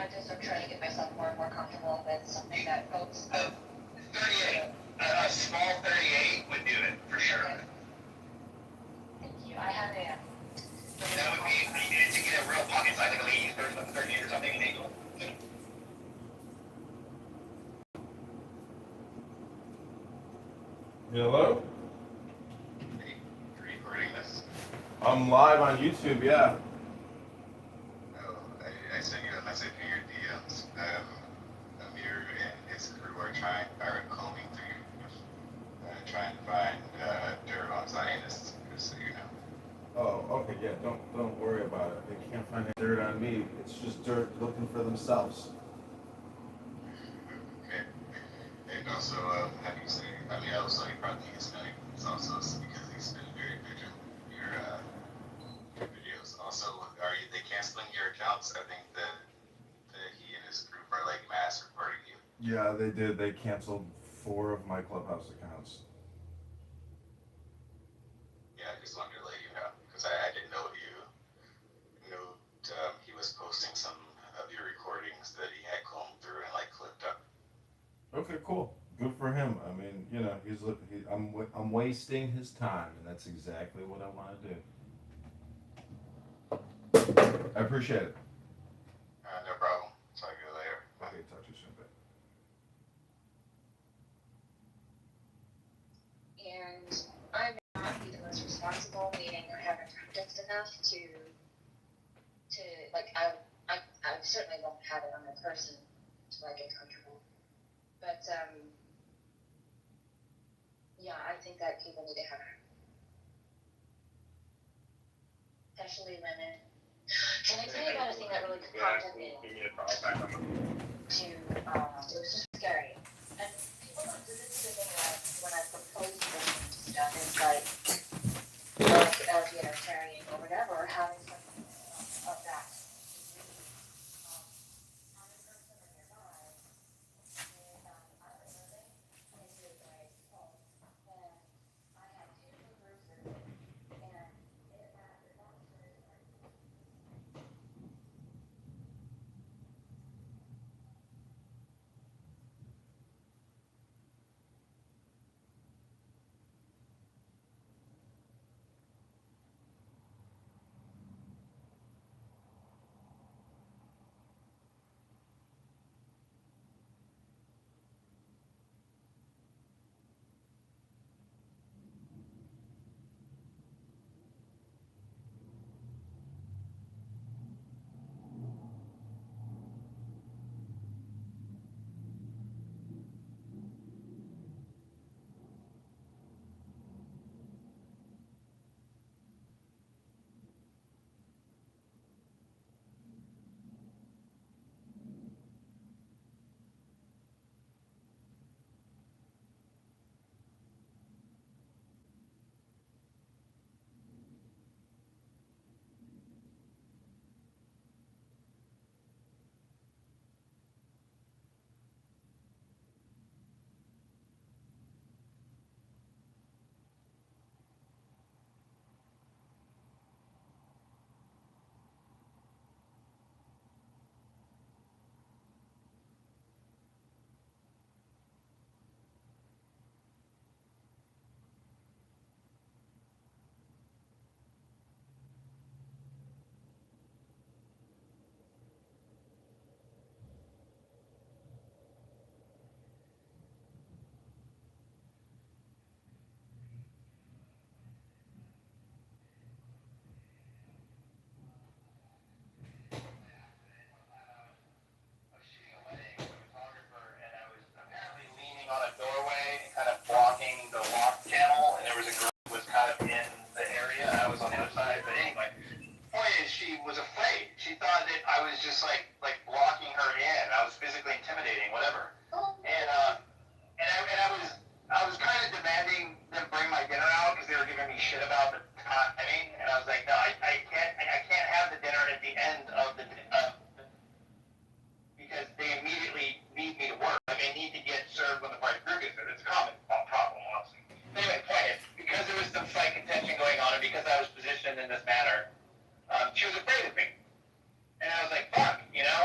practice or try to get myself more and more comfortable with something that goes. 38. A small 38 would do it for sure. Okay. Thank you. I have a. That would be, you needed to get a real pocket size, like a ladies 38 or something, an eagle. Hello? Hey, you're recording this? I'm live on YouTube, yeah. Oh, I sent you a message in your DMs. Amir and his crew are combing through, trying to find dirt on Zionists, just so you know. Oh, okay, yeah, don't worry about it. They can't find any dirt on me. It's just dirt looking for themselves. Okay. And also, have you seen, I also you probably he's been, it's also because he's been very vigilant your videos. Also, they canceling your accounts? I think that he and his group are like mass reporting you. Yeah, they did. They canceled 4 of my Clubhouse accounts. Yeah, I just wanted to let you know, because I didn't know he was posting some of your recordings that he had combed through and like clipped up. Okay, cool. Good for him. I mean, you know, I'm wasting his time, and that's exactly what I want to do. I appreciate it. No problem. Talk to you later. Okay, talk to you soon, babe. And I may not be the most responsible, meaning I haven't practiced enough to like I certainly won't have it on my person until I get comfortable. But yeah, I think that people need to have it. Especially women. Can I tell you about a thing that really prompted me to it was just scary. And people don't do this to the thing that when I propose to them stuff, it's like LGBTarian or whatever, or having something of that. On a doorway and kind of blocking the walk channel, and there was a girl who was kind of in the area. I was on the other side, but anyway, point is, she was afraid. She thought that I was just like blocking her in. I was physically intimidating, whatever. And I was kind of demanding them bring my dinner out because they were giving me shit about the timing, and I was like, no, I can't have the dinner at the end of the because they immediately need me to work. Like, I need to get served when the party group gets there. It's a common problem, honestly. Anyway, point is, because there was some slight contention going on, and because I was positioned in this manner, she was afraid of me. And I was like, fuck, you know?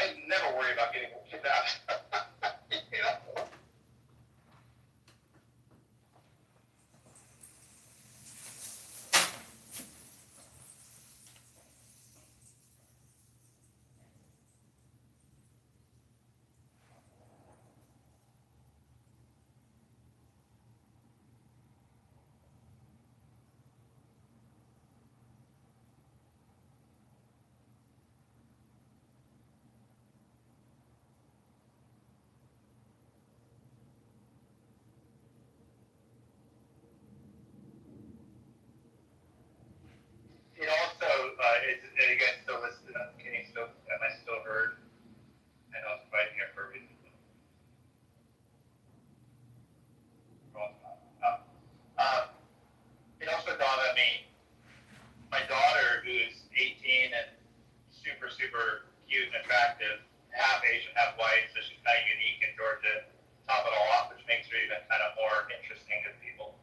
I never worry about getting kidnapped. You know? It also, you guys still listening? Can you still, am I still heard? I know I'm fighting here for a reason. It also dawned on me, my daughter, who is 18 and super, super cute and attractive, half Asian, half white, so she's kind of unique in Georgia, top it all off, which makes her even kind of more interesting to people.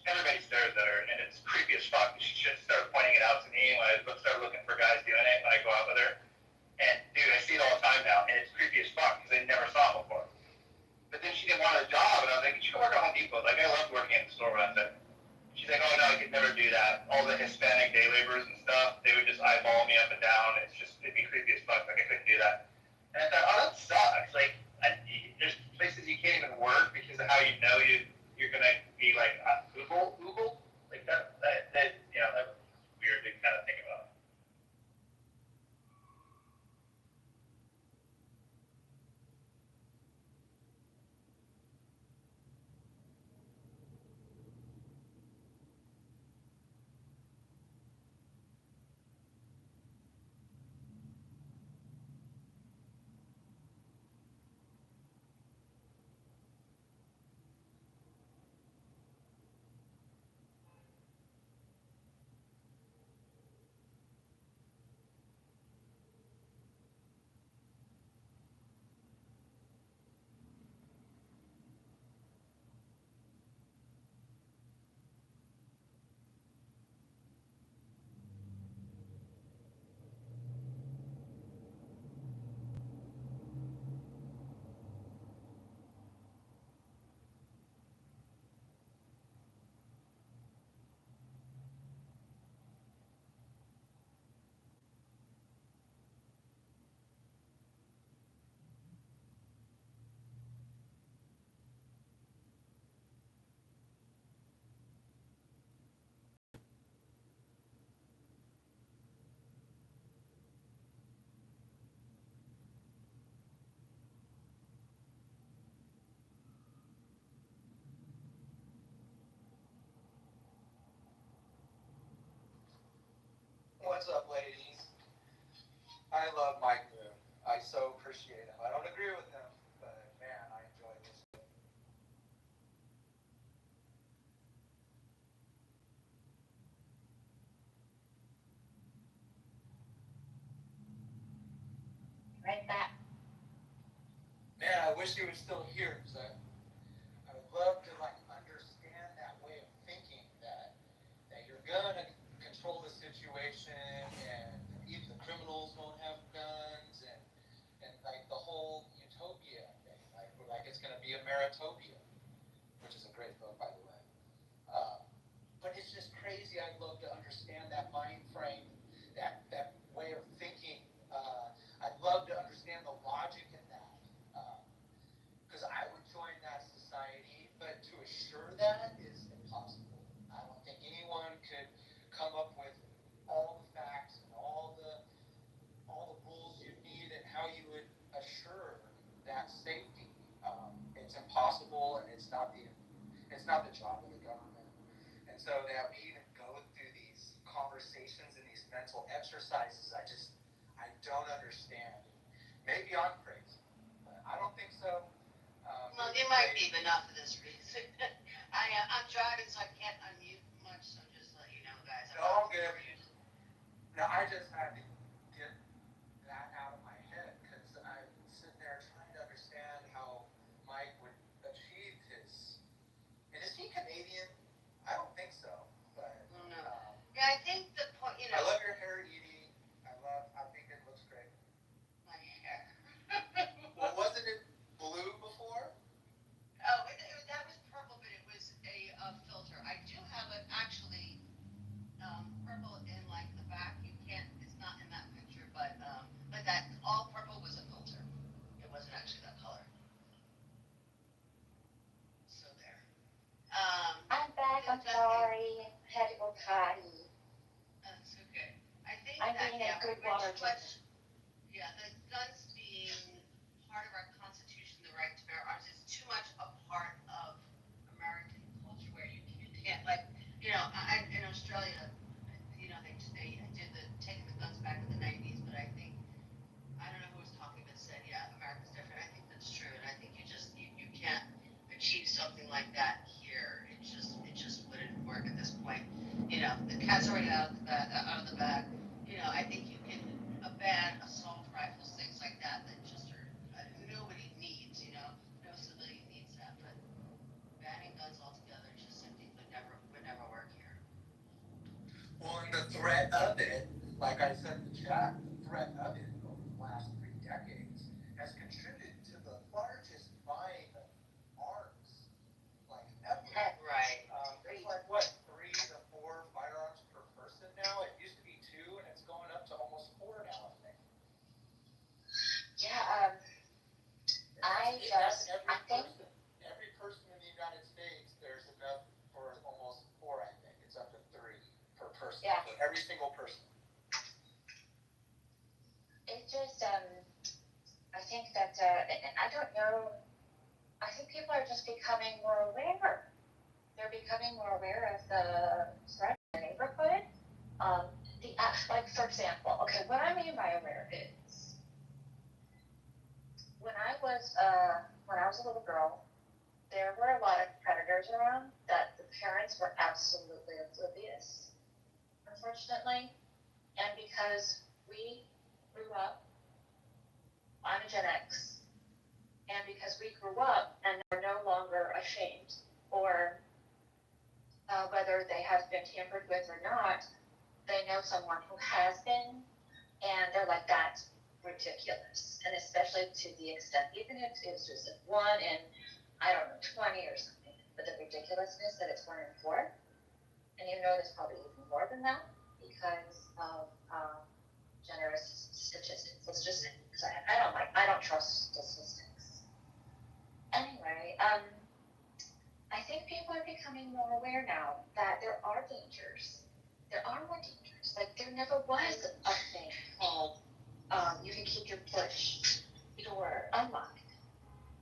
Everybody stares at her, and it's creepy as fuck. She should start pointing it out to me when I start looking for guys doing it when I go out with her. And dude, I see it all the time now, and it's creepy as fuck because I never saw it before. But then she didn't want a job, and I was like, you should work at Home Depot. Like, I loved working at the store when I was there. She's like, oh no, I could never do that. All the Hispanic day laborers and stuff, they would just eyeball me up and down. It'd be creepy as fuck. Like, I couldn't do that. And I thought, oh, that sucks. Like, there's places you can't even work because of how you know you're gonna be like Google, like that you know, that's weird to kind of think about. What's up, ladies? I love Mike Boone. I so appreciate him. I don't agree with him, but man, I enjoy this. Right back. Man, I wish he was still here because I would love to like understand that way of thinking that you're gonna control the situation and even the criminals won't have guns and like the whole utopia thing, like it's gonna be a Meritopia, which is a great book, by the way. But it's just crazy. I'd love to understand that mind frame, that way of thinking. I'd love to understand the logic in that. Because I would join that society, but to assure that is impossible. I don't think anyone could come up with all the facts and all the rules you need and how you would assure that safety. It's impossible, and it's not the job of the government. And so that we even go through these conversations and these mental exercises, I don't understand. Maybe I'm crazy, but I don't think so. Well, you might be, but not for this reason. I'm driving, so I can't unmute much, so just let you know, guys. No, good. No, I just had to get that out of my head because I'm sitting there trying to understand how Mike would achieve his. And is he Canadian? I don't think so, but. No. Yeah, I think the point, I love your hair, Edie. I think it looks great. my hair. too much, yeah, the guns being part of our Constitution, the right to bear arms, is too much a part of American culture where you can't, like, in Australia, they did the taking the guns back in the 90s, but I don't know who was talking, but said, yeah, America's different. I think that's true, and I think you can't achieve something like that here. It just wouldn't work at this point. The cat's already out of the bag. I think you can ban assault rifles, things like that just are nobody needs. No civilian needs that, but banning guns altogether just I think would never work here. Well, and the threat of it, like I said in the chat, the threat of it over the last 3 decades has contributed to the largest buying of arms, like ever. Right. There's like, what, 3 to 4 firearms per person now? It used to be 2, and it's going up to almost 4 now, I think. Yeah, Every person in the United States, there's enough for almost 4, I think. It's up to 3 per person. Yeah. For every single person. it's just, I think that, I don't know, I think people are just becoming more aware. They're becoming more aware of the threat in the neighborhood. Like, for example, okay, what I mean by aware is, when I was a little girl, there were a lot of predators around that the parents were absolutely oblivious, unfortunately. And because we grew up, I'm a Gen X, and because we grew up and are no longer ashamed, or whether they have been tampered with or not, they know someone who has been, and they're like, that's ridiculous. And especially to the extent, even if it was just 1 in, I don't know, 20 or something, but the ridiculousness that it's 1 in 4. And there's probably even more than that because of generous statistics. Let's just say, because I don't trust statistics. Anyway, I think people are becoming more aware now that there are dangers. There are more dangers. Like, there never was a thing called you can keep your push door unlocked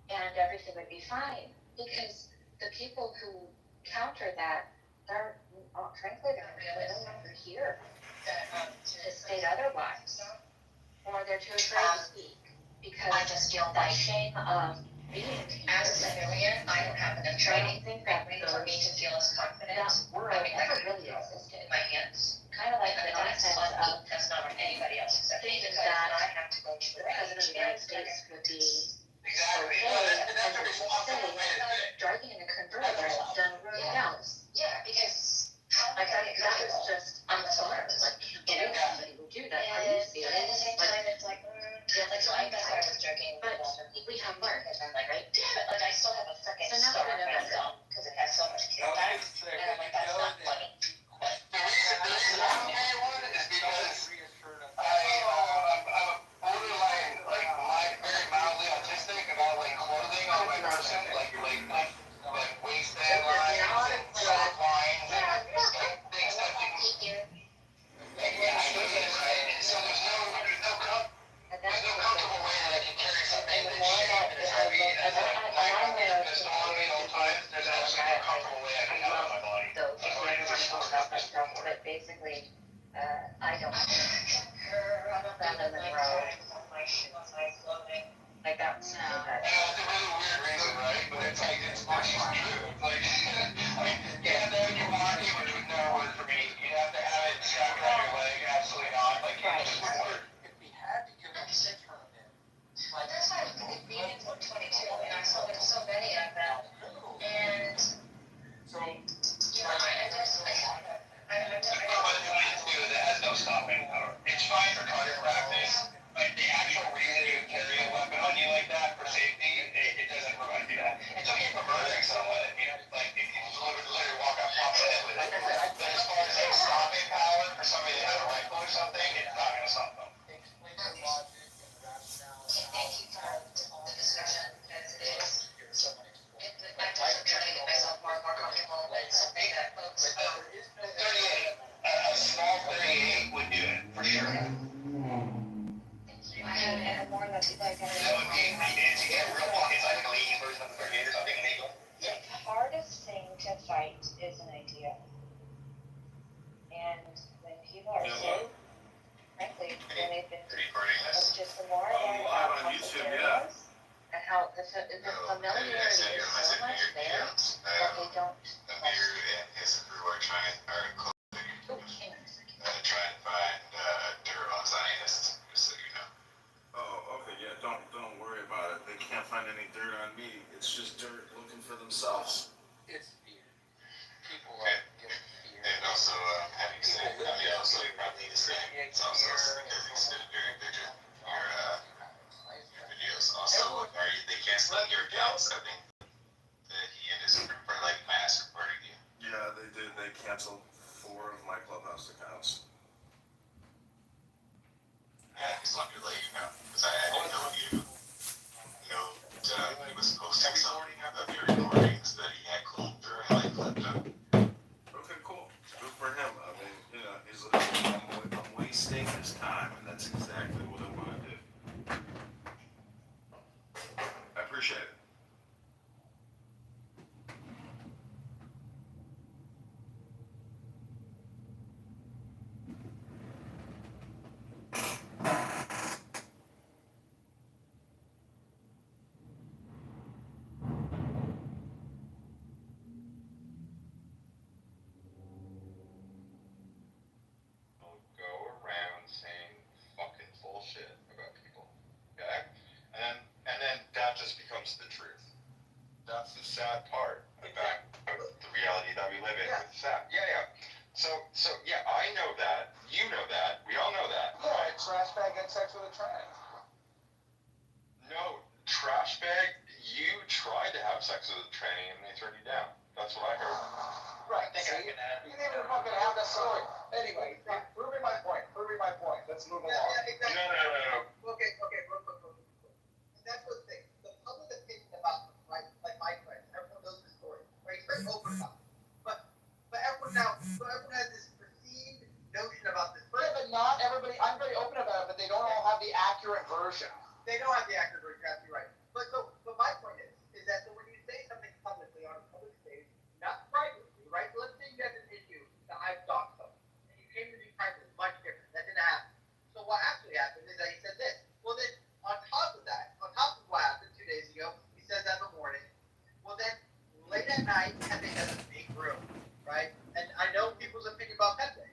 and everything would be fine, because the people who counter that, they're frankly they're no longer here to state otherwise, or they're too afraid to speak because I just feel that like shame of being as a civilian, I don't have enough training I don't think that for me to feel as confident. that world I mean, I never could really existed. my hands. Kind of like I the mean, that's nonsense on me. of That's not on anybody else except me, thinking because that I have to go to the President of the United States would be Exactly. okay and would say driving in a convertible down the road house. Yeah, because Like, that was just unsmart. Like, can't believe somebody would do that. Are you serious? at the same time, it's like, like, so I guess I was joking. But we have learned, because I'm like, right, damn it, like, I still have a freaking So now scar we know on my that's thumb, because it has so much No, kickback. it's And I'm like, that's not funny. The reason this is an okay one is because reassured of I'm borderline, like very mildly autistic about like clothing on my person, like waistband lines and sock lines and things that people. Yeah, I know that, right? And so there's no comfortable way that I can carry something that's shaped and is heavy and it's like pissed on me all the time. There's absolutely no comfortable way I can do it on my body. so if you're and more that people are gonna the hardest thing to fight is an idea. And when people are so, frankly, when they've been just the more and more about how scary it is, and how the familiarity is so much there that they don't trying to find dirt on Zionists, just so you know. Oh, okay, yeah, don't worry about it. They can't find any dirt on me. It's just dirt looking for themselves. It's fear. People are getting fear. And also, how do you say, I mean, also, you probably need to say, it's also because he's been very vigilant. Your videos also, they canceling your accounts, I think, that he and his group are like mass reporting you. Yeah, they did. They canceled 4 of my Clubhouse accounts. I just wanted to let you know, because I didn't know you know that he was posting some of your recordings that he had clipped or had clipped up. Okay, cool. Good for him. I mean, you know, I'm wasting his time, and that's exactly what I want to do. I appreciate it. Go around saying fucking bullshit about people, okay? And then that just becomes the truth. That's the sad part about the reality that we live in. Yeah. It's sad. Yeah. So yeah, I know that. You know that. We all know that. Yeah, a trash bag had sex with a trans. No, trash bag. You tried to have sex with a tranny and they turned you down. That's what I heard. Right. You didn't even fucking have that story. Anyway, proving my point. Let's move along. Yeah, exactly. No. Okay, real quick. And that's what the thing. The public opinion about them, right? Like my friends, everyone knows the story, right? It's very open about it. But everyone has this perceived notion about this Yeah, person. but not everybody. I'm very open about it, but they don't all have the accurate version. They don't have the accurate version, you're absolutely right. But my point is that so when you say something publicly on a public stage, not privately, right? So let's say you have an issue that I've doxed someone, and you came to me privately, much different. That didn't happen. So what actually happened is that he said this. Well, then on top of what happened 2 days ago, he said that in the morning. Well, then late at night, Pepe has a big room, right? And I know people's opinion about Pepe.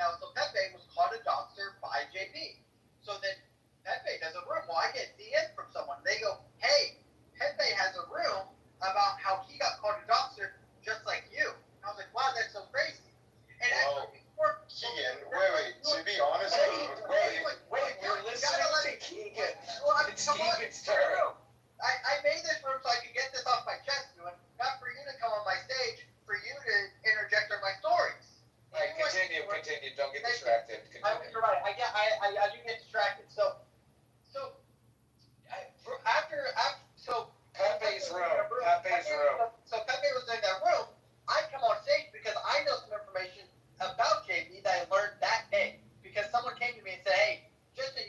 Now, so Pepe was caught a doxer by JP. So then Pepe has a room. Well, I get DM from someone. They go, hey, Pepe has a room about how he got caught a doxer just like you. And I was like, wow, that's so crazy. And Well, actually, before, Keegan, wait. To be honest, Wait, you're listening to Keegan. Well, It's come on. Keegan's turn. I made this room so I could get this off my chest, not for you to come on my stage, for you to interject on my stories. All right, continue. Don't get distracted. Continue. You're right. I do get distracted. So Pepe's room. So Pepe was in that room. I come on stage because I know some information about JB that I learned that day. Because someone came to me and said, hey, Justin,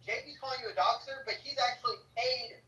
JB's calling you a doxer, but he's actually paid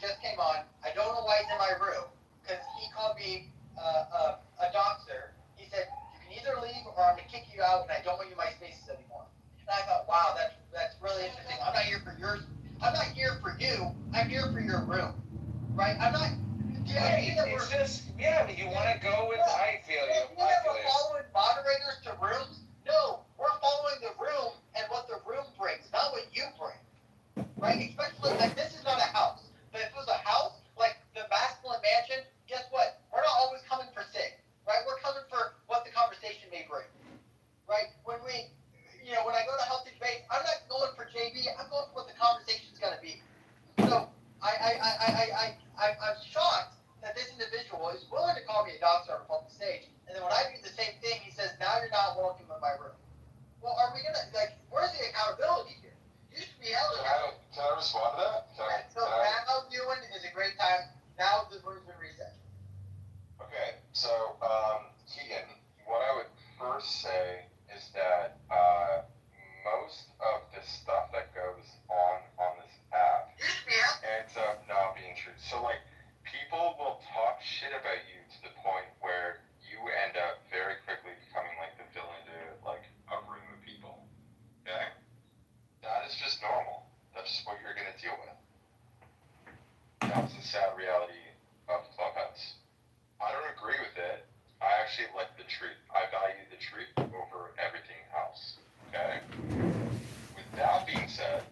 just came on. I don't know why he's in my room because he called me a doxer. He said you can either leave or I'm gonna kick you out, and I don't want you in my spaces anymore. And I thought, wow, that's really interesting. I'm not here for yours. I'm not here for you. I'm here for your room, right? I'm not. It's just, but you want to go with, I feel you. We're never following moderators to rooms. No, we're following the room and what the room brings, not what you bring, right? Especially, like, this is not a house. But if it was a house, like the masculine mansion, guess what? We're not always coming for Sig, right? We're coming for what the conversation may bring, right? When I go to Healthy Debate, I'm not going for JB. I'm going for what the conversation's going to be. So I'm shocked that this individual is willing to call me a dog star on the stage, and then when I do the same thing, he says, "Now you're not welcome in my room." Well, are we gonna where's the accountability here? You should be held accountable. Can I respond to that? So now viewing is a great time. Now the room's been reset. Okay, so Keegan, what I would first say is that most of the stuff that goes on this app ends up not being true. So like people will talk shit about you to the point where you end up very quickly becoming like the villain to like a room of people. Okay? That is just normal. That's just what you're gonna deal with. That's the sad reality of Clubhouse. I don't agree with it. I actually like the truth. I value the truth over everything else. Okay? With that being said,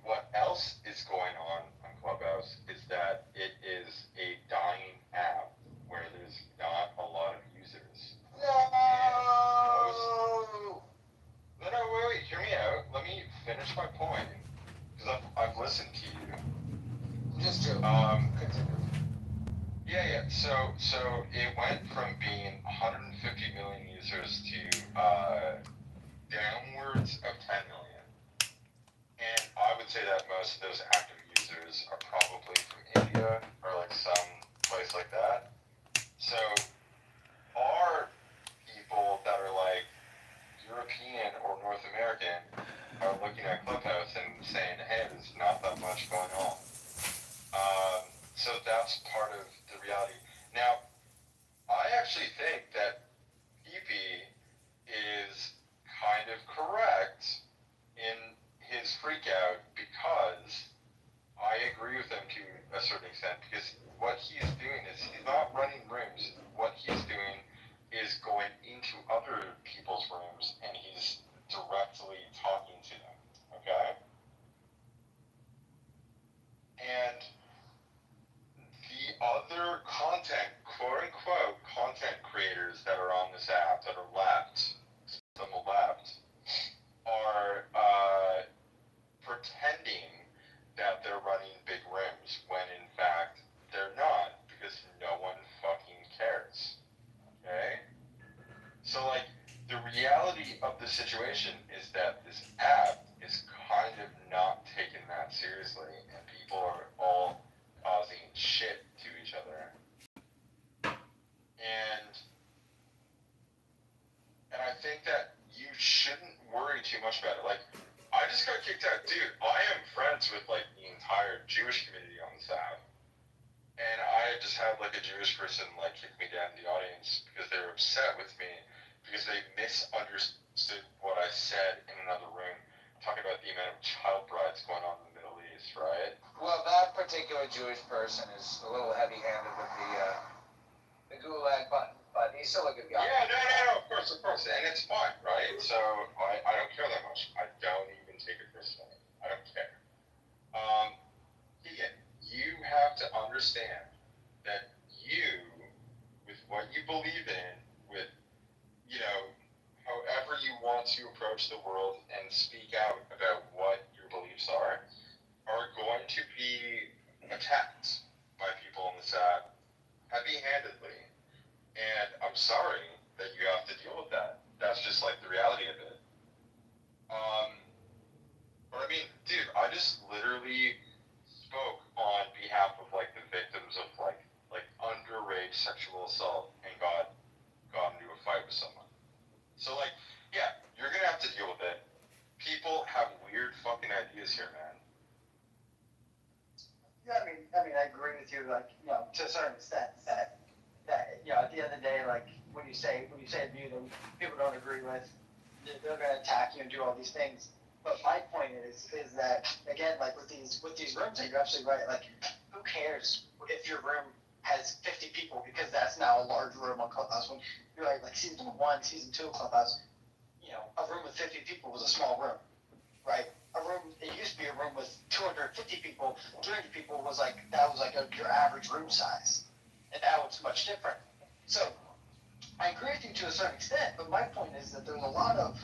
what else is going on Clubhouse is that it is a dying app where there's not a lot of users. No. No, wait, hear me out. Let me finish my point. Because I've listened to you. I'm just joking. Continue. Yeah. So it went from being 150 million users to downwards of 10 million. And I would say that most of those active users are probably from India or like some place like that. So our people that are like European or North American are looking at Clubhouse and saying, hey, there's not that much going on. So that's part of the reality. Now, I actually think that EP is kind of correct in his freak out because I agree with him to a certain extent because what he's doing is he's not running rooms. What he's doing is going into other people's rooms and he's directly talking to them. Okay? And the other content, quote unquote, content creators that are on this app that are left, on the left, are pretending that they're running big rooms when in fact they're not because no one fucking cares. Okay? So like the reality of the situation is that this app is kind of not taken that seriously and people are all causing shit to each other. And I think that you shouldn't worry too much about it. Like, I just got kicked out. Dude, I am friends with, like, the entire Jewish community on this app. And I just had, like, a Jewish person, like, kick me down to the audience because they were upset with me because they misunderstood what I said in another room, talking about the amount of child brides going on in the Middle East, right? Well, that particular Jewish person is a little heavy-handed with the gulag button, but he's still a good guy. Yeah, no, of course, and it's fine, right? So I don't care that much. I don't even take it personally. I don't care. Keegan, you have to understand that you, with what you believe in, with, you know, however you want to approach the world and speak out about what your beliefs are going to be attacked by people on this app heavy-handedly. And I'm sorry that you have to deal with that. That's just like the reality of it. But I mean, dude, I just literally spoke on behalf of like the victims of like underage sexual assault and got into a fight with someone. So like, yeah, you're gonna have to deal with it. People have Yeah, I agree with you. Like, to a certain extent, that at the end of the day, like when you say a view that people don't agree with, they're going to attack you and do all these things. But my point is that again, like with these rooms, you're absolutely right. Like, who cares if your room has 50 people because that's now a large room on Clubhouse? When you're like season 1, season 2 of Clubhouse, a room with 50 people was a small room, right? It used to be a room with 250 people, 300 people was like your average room size, and now it's much different. So I agree with you to a certain extent, but my point is that there's a lot of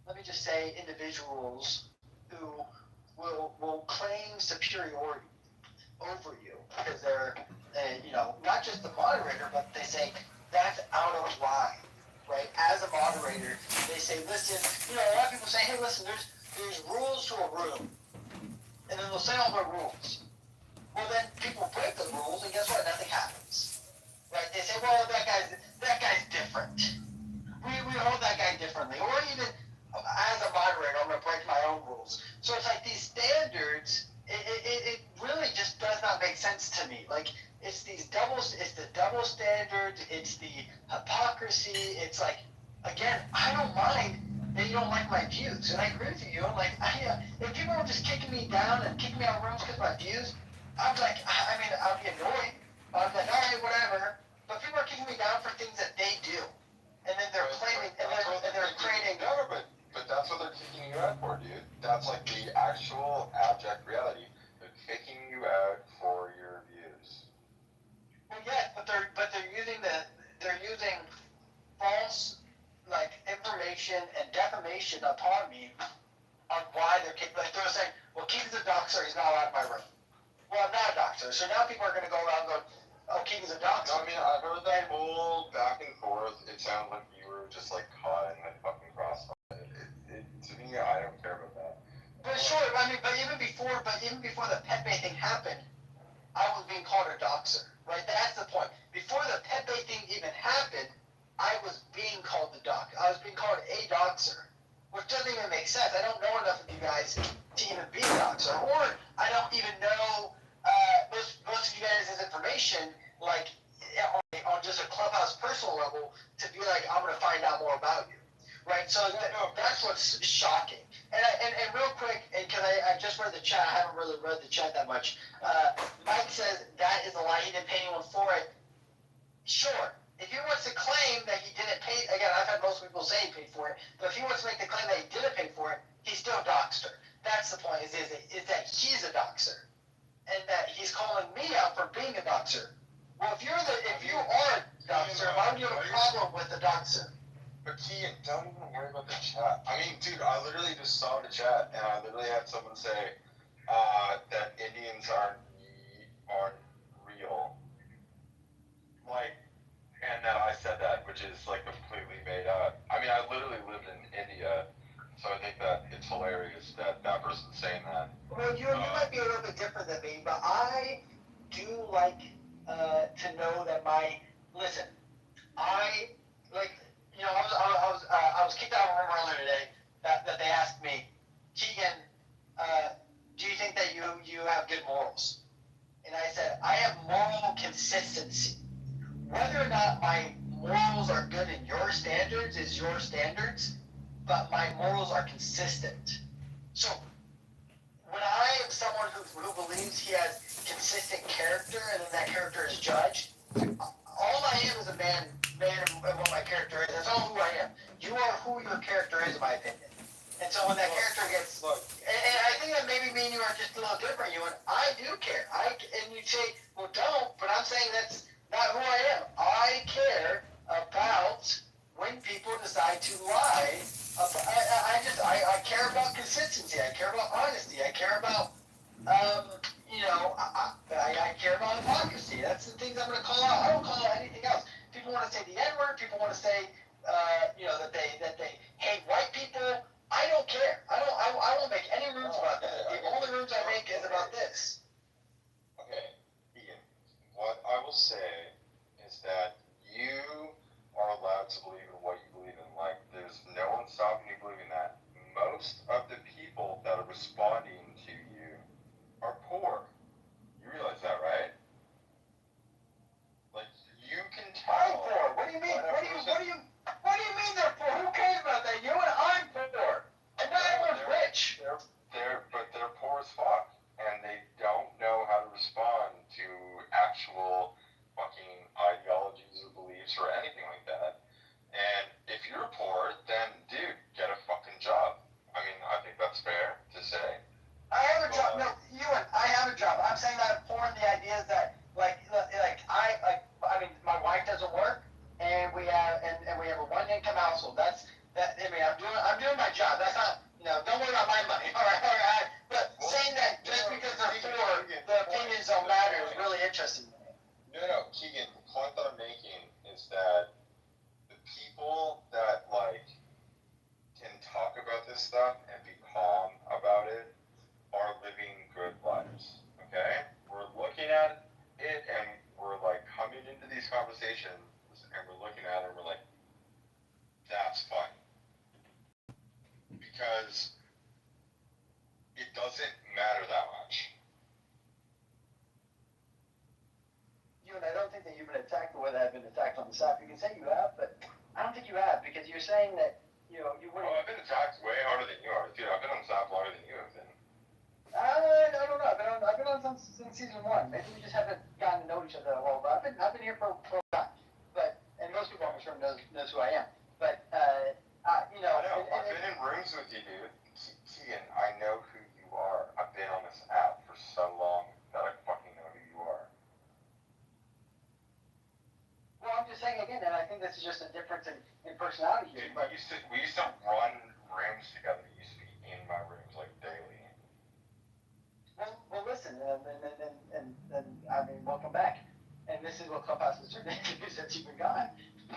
let me just say individuals who will claim superiority over you because they're not just the moderator, but they say that's out of line, right? As a moderator, they say, listen, a lot of people say, hey, listen, there's rules to a room, and then they'll say all the rules. Well, then people break the rules, and guess what? Nothing happens, right? They say, well, that guy's different. We hold that guy differently, or even as a moderator, I'm going to break my own rules. So it's like these standards. It really just does not make sense to me. Like it's the double standards. It's the hypocrisy. It's like, again, I don't mind that you don't like my views, and I agree with you. I'm like, if people are just kicking me down and kicking me out of rooms because of my views, I'm like, I'll be annoyed. I'll be like, all right, whatever. But people are kicking me down for things that they do, and then they're claiming, and they're creating. No, but that's what they're kicking you out for, dude. That's like the actual abject reality. They're kicking you out for your views. Well, yeah, but they're using false like information and defamation upon me on why they're kicking. Like they're saying, well, Keith is a doxer, he's not allowed in my room. Well, I'm not a doxer, so now people are going to go around going, oh, Keith is a doxer. No, I've heard that whole back and forth. It sounds like you were just like caught in the fucking crossfire. To me, I don't care about that. But sure, but even before the Pepe thing happened, I was being called a doxer, right? That's the point. Before the Pepe thing even happened, I was being called the doc. I was being called a doxer, which doesn't even make sense. I don't know enough of you guys to even be a doxer, or I don't even know most of you guys' information, like on just a Clubhouse personal level, to be like, I'm going to find out more about you. Right, so that's what's shocking. And real quick, because I just read the chat, I haven't really read the chat that much. Mike says that is a lie. He didn't pay anyone for it. Sure, if he wants to claim that he didn't pay, again, I've had most people say he paid for it, but if he wants to make the claim that he didn't pay for it, he's still a doxer. That's the point. Is that he's a doxer, and that he's calling me out for being a doxer. Well, if you are a doxer, why would you have a problem with a doxer? But Kean, don't even worry about the chat. Dude, I literally just saw the chat, and I literally had someone say that Indians aren't real. Like, and that I said that, which is like completely made up. I literally lived in India, so I think that it's hilarious that that person's saying that. Well, you might be a little bit different than me, but I do like to know that I was kicked out of a room earlier today that they asked me, Keegan, do you think that you have good morals? And I said, I have moral consistency. Whether or not my morals are good in your standards is your standards, but my morals are consistent. So when I am someone who believes he has consistent character and then that character is judged, all I am is a man and what my character is. That's all who I am. You are who your character is, in my opinion. And so when that character gets, and I think that maybe me and you are just a little different. You and I do care. And you say, well, don't. But I'm saying that's not who I am. I care about when people decide to lie. I care about consistency. I care about honesty. I care about I care about hypocrisy. That's the things I'm going to call out. I don't call out anything else. People want to say the N-word. People want to say, that they hate white people. I don't care. I won't make any rooms about that. The only rooms I make is about this. Okay, Ian. What I will say is that you are allowed to believe in what you believe in. Like, there's no one stopping you believing that. Most of the people responding to you are poor. You realize that, right? Like, you can I'm tell. poor. What do you mean? What do you mean they're poor? Who cares about that? You and I'm poor. And not everyone's rich. But they're poor as fuck. And they don't know how to respond to actual fucking ideologies or beliefs or anything like that. And if you're poor, then, dude, get a fucking job. I mean, I think that's fair to say. I have a job. No, I have a job. I'm saying that I'm poor in the idea that, my wife doesn't work, and we have a one-income household. I'm doing my job. That's not, don't worry about my money. All right. But saying that just because they're poor, the opinions don't matter is really interesting to me. No, Keegan, the point that I'm making is that the people that, can talk about this stuff and be calm about it are living good lives, okay? We're looking at it and we're, coming into these conversations and we're looking at it and we're like, that's fine. Because it doesn't matter that much. I don't think that you've been attacked the way that I've been attacked on this app. You can say you have, but I don't think you have, because you're saying that, you wouldn't. Oh, I've been attacked way harder than you are. Dude, I've been on this app longer than you have been. I don't know. I've been on since season 1. Maybe we just haven't gotten to know each other that well. But I've been here for a time. And most people on this room knows who I am. But I know. I've been in rooms with you, dude. Keegan, I know who you are. I've been on this app for so long that I fucking know who you are. Well, I'm just saying again, and I think this is just a difference in personality here. Dude, we used to run rooms together. You used to be in my rooms daily. Well, listen, and I mean, welcome back. And this is what Clubhouse has turned into since you've been gone.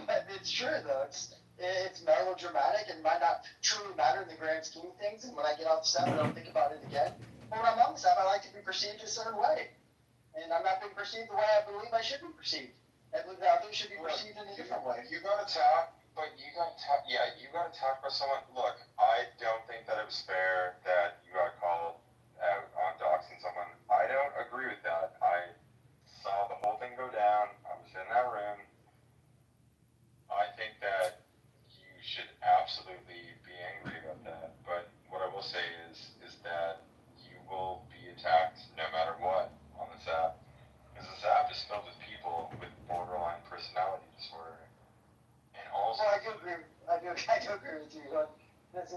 But it's true, though. It's melodramatic and might not truly matter in the grand scheme of things. And when I get off the app, I don't think about it again. But when I'm on this app, I like to be perceived a certain way. And I'm not being perceived the way I believe I should be perceived. I believe that others should be perceived in a different way. You got attacked, but you got attacked by someone. Look, I don't think that it was fair that you got called out on doxing someone. I don't agree with that. I saw the whole thing go down. I was in that room. I think that you should absolutely be angry about that. But what I will say is that you will be attacked no matter what on this app. Because this app is filled with people with borderline personality disorder. And also, Well, I do agree with you. This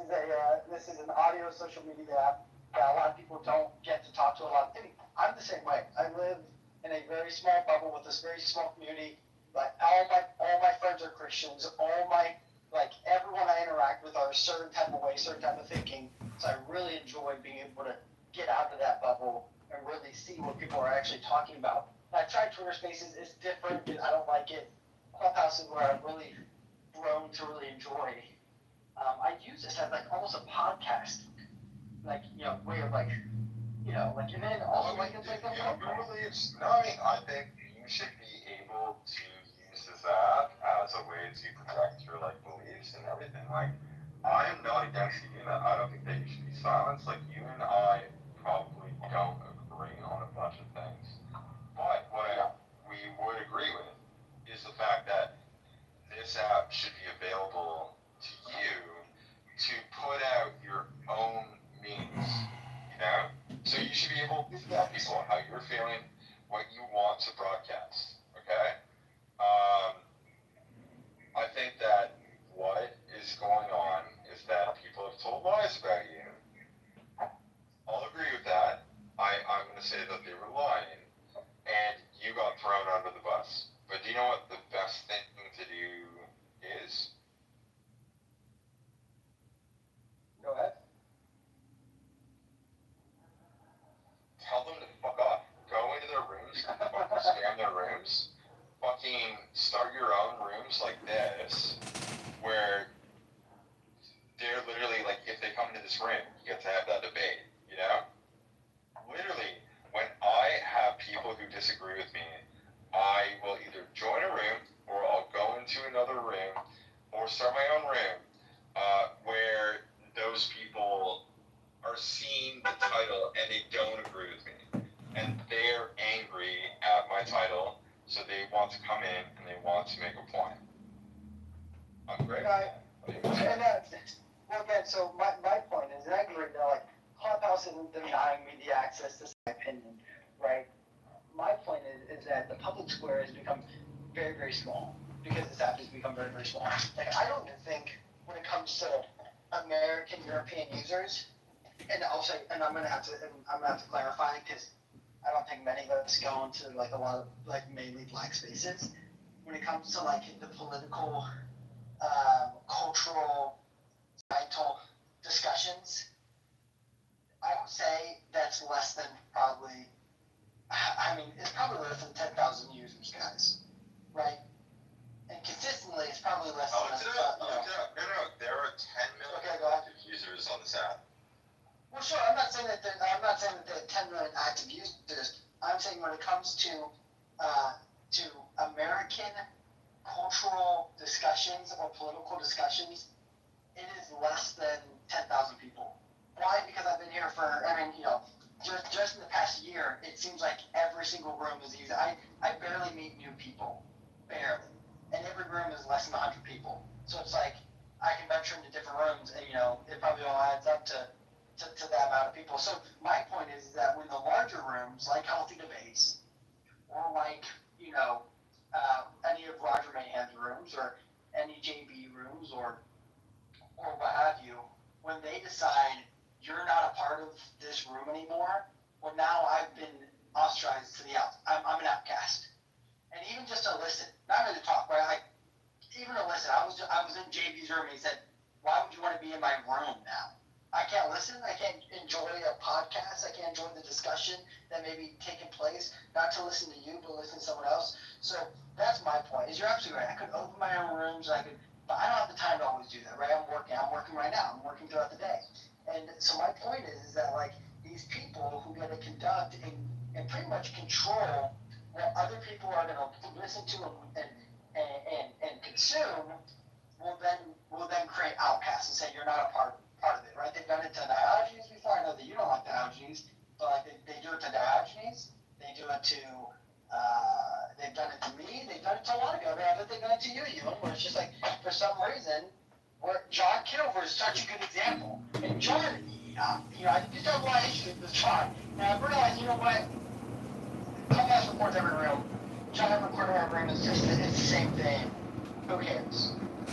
is an audio social media app that a lot of people don't get to talk to a lot of people. I'm the same way. I live in a very small bubble with this very small community. All my friends are Christians. Everyone I interact with are a certain type of way, certain type of thinking. So I really enjoy being able to get out of that bubble and really see what people are actually talking about. I've tried Twitter Spaces. It's different. I don't like it. Clubhouse is where I've really grown to really enjoy. I use this as almost a podcast, way of and then also it's like I think you should be able to use this app as a way to project your beliefs and everything. I am not against you doing that. I don't think that you should be silenced. You and I probably don't agree on a bunch of things. But what we would agree with is the fact that this app should be available to you to put out your own means, So you should be able to tell people how you're feeling, what you want to broadcast, okay? I think that what is going on is that people have told lies about you. I'll agree with that. I'm going to say that they were lying, and you got thrown under the bus. But do you know what the best thing to do is? Go ahead. Tell them to fuck off. Go into their rooms, fucking scam their rooms, fucking start your own rooms like this, where they're literally if they come into this room, you get to have that debate, Literally, when I have people who disagree with me, I will either join a room or I'll go into another room or start my own room where those people are seen title and they don't agree with me. And they're angry at my title, so they want to come in and they want to make a point. I'm great. And well, again, so my point is, and I agree, like, Clubhouse isn't denying me the access to my opinion, right? My point is that the public square has become very, very small because this app has become very, very small. Like, I don't even think when it comes to American European users, and I'll say, and I'm gonna have to clarify because I don't think many of us go into like a lot of like mainly black spaces. When it comes to like the political, cultural, societal discussions, I would say that's less than probably. I mean, it's probably less than 10,000 users, guys, right? And consistently, it's probably less than. No. There are 10 million active users on this app. Well, sure. I'm not saying that there are 10 million active users. I'm saying when it comes to American cultural discussions or political discussions, it is less than 10,000 people. Why? Because I've been here for. I mean, just in the past year, it seems like every single room is used. I barely meet new people, barely, and every room is less than 100 people. So it's like I can venture into different rooms, and it probably all adds up to that amount of people. So my point is that when the larger rooms, like Healthy Debates, or like any of Roger Mayhem's rooms, or any JB rooms, or what have you, when they decide you're not a part of this room anymore, well, now I've been ostracized to the out. I'm an outcast. And even just to listen, not really to talk, but even to listen. I was in JB's room and he said, "Why would you want to be in my room now? I can't listen. I can't enjoy a podcast. I can't enjoy the discussion that may be taking place. Not to listen to you, but listen to someone else." So that's my point. Is you're absolutely right. I could open my own rooms. But I don't have the time to always do that, right? I'm working right now. I'm working throughout the day. And so my point is that like these people who get to conduct and pretty much control what other people are going to listen to and consume will then create outcasts and say you're not a part of it, right? They've done it to Diogenes before. I know that you don't like Diogenes, but like they do it to Diogenes. They do it to they've done it to me. They've done it to a lot of people. They've done it to you, where it's just like for some reason. Where John Kitover is such a good example. And John, I just have a lot of issues with John. Now I've realized, you know what? Clubhouse records every room. John recording every room is just, it's the same thing. Who cares?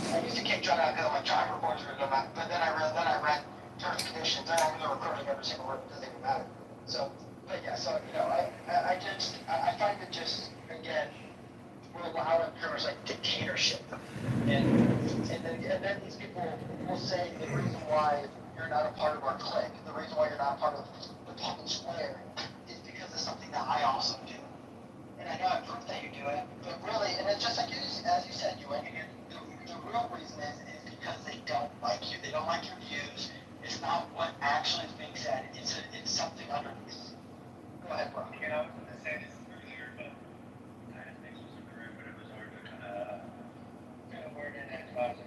I used to kick John out because I'm like, John records every room. But then I read terms and conditions. I don't know recording every single room. It doesn't even matter. So, but yeah, so, I find it just, again, we're allowing pretty much like dictatorship. And then these people will say the reason why you're not a part of our clique, the reason why you're not a part of the public square is because of something that I also do. And I know I proved that you do it, but really, and it's just like as you said, the real reason is because they don't like you. They don't like your views. It's not what actually is being said. It's something underneath. Go ahead, bro. I was going to say this earlier, but kind of things was correct, but it was hard to kind of word in edgewise,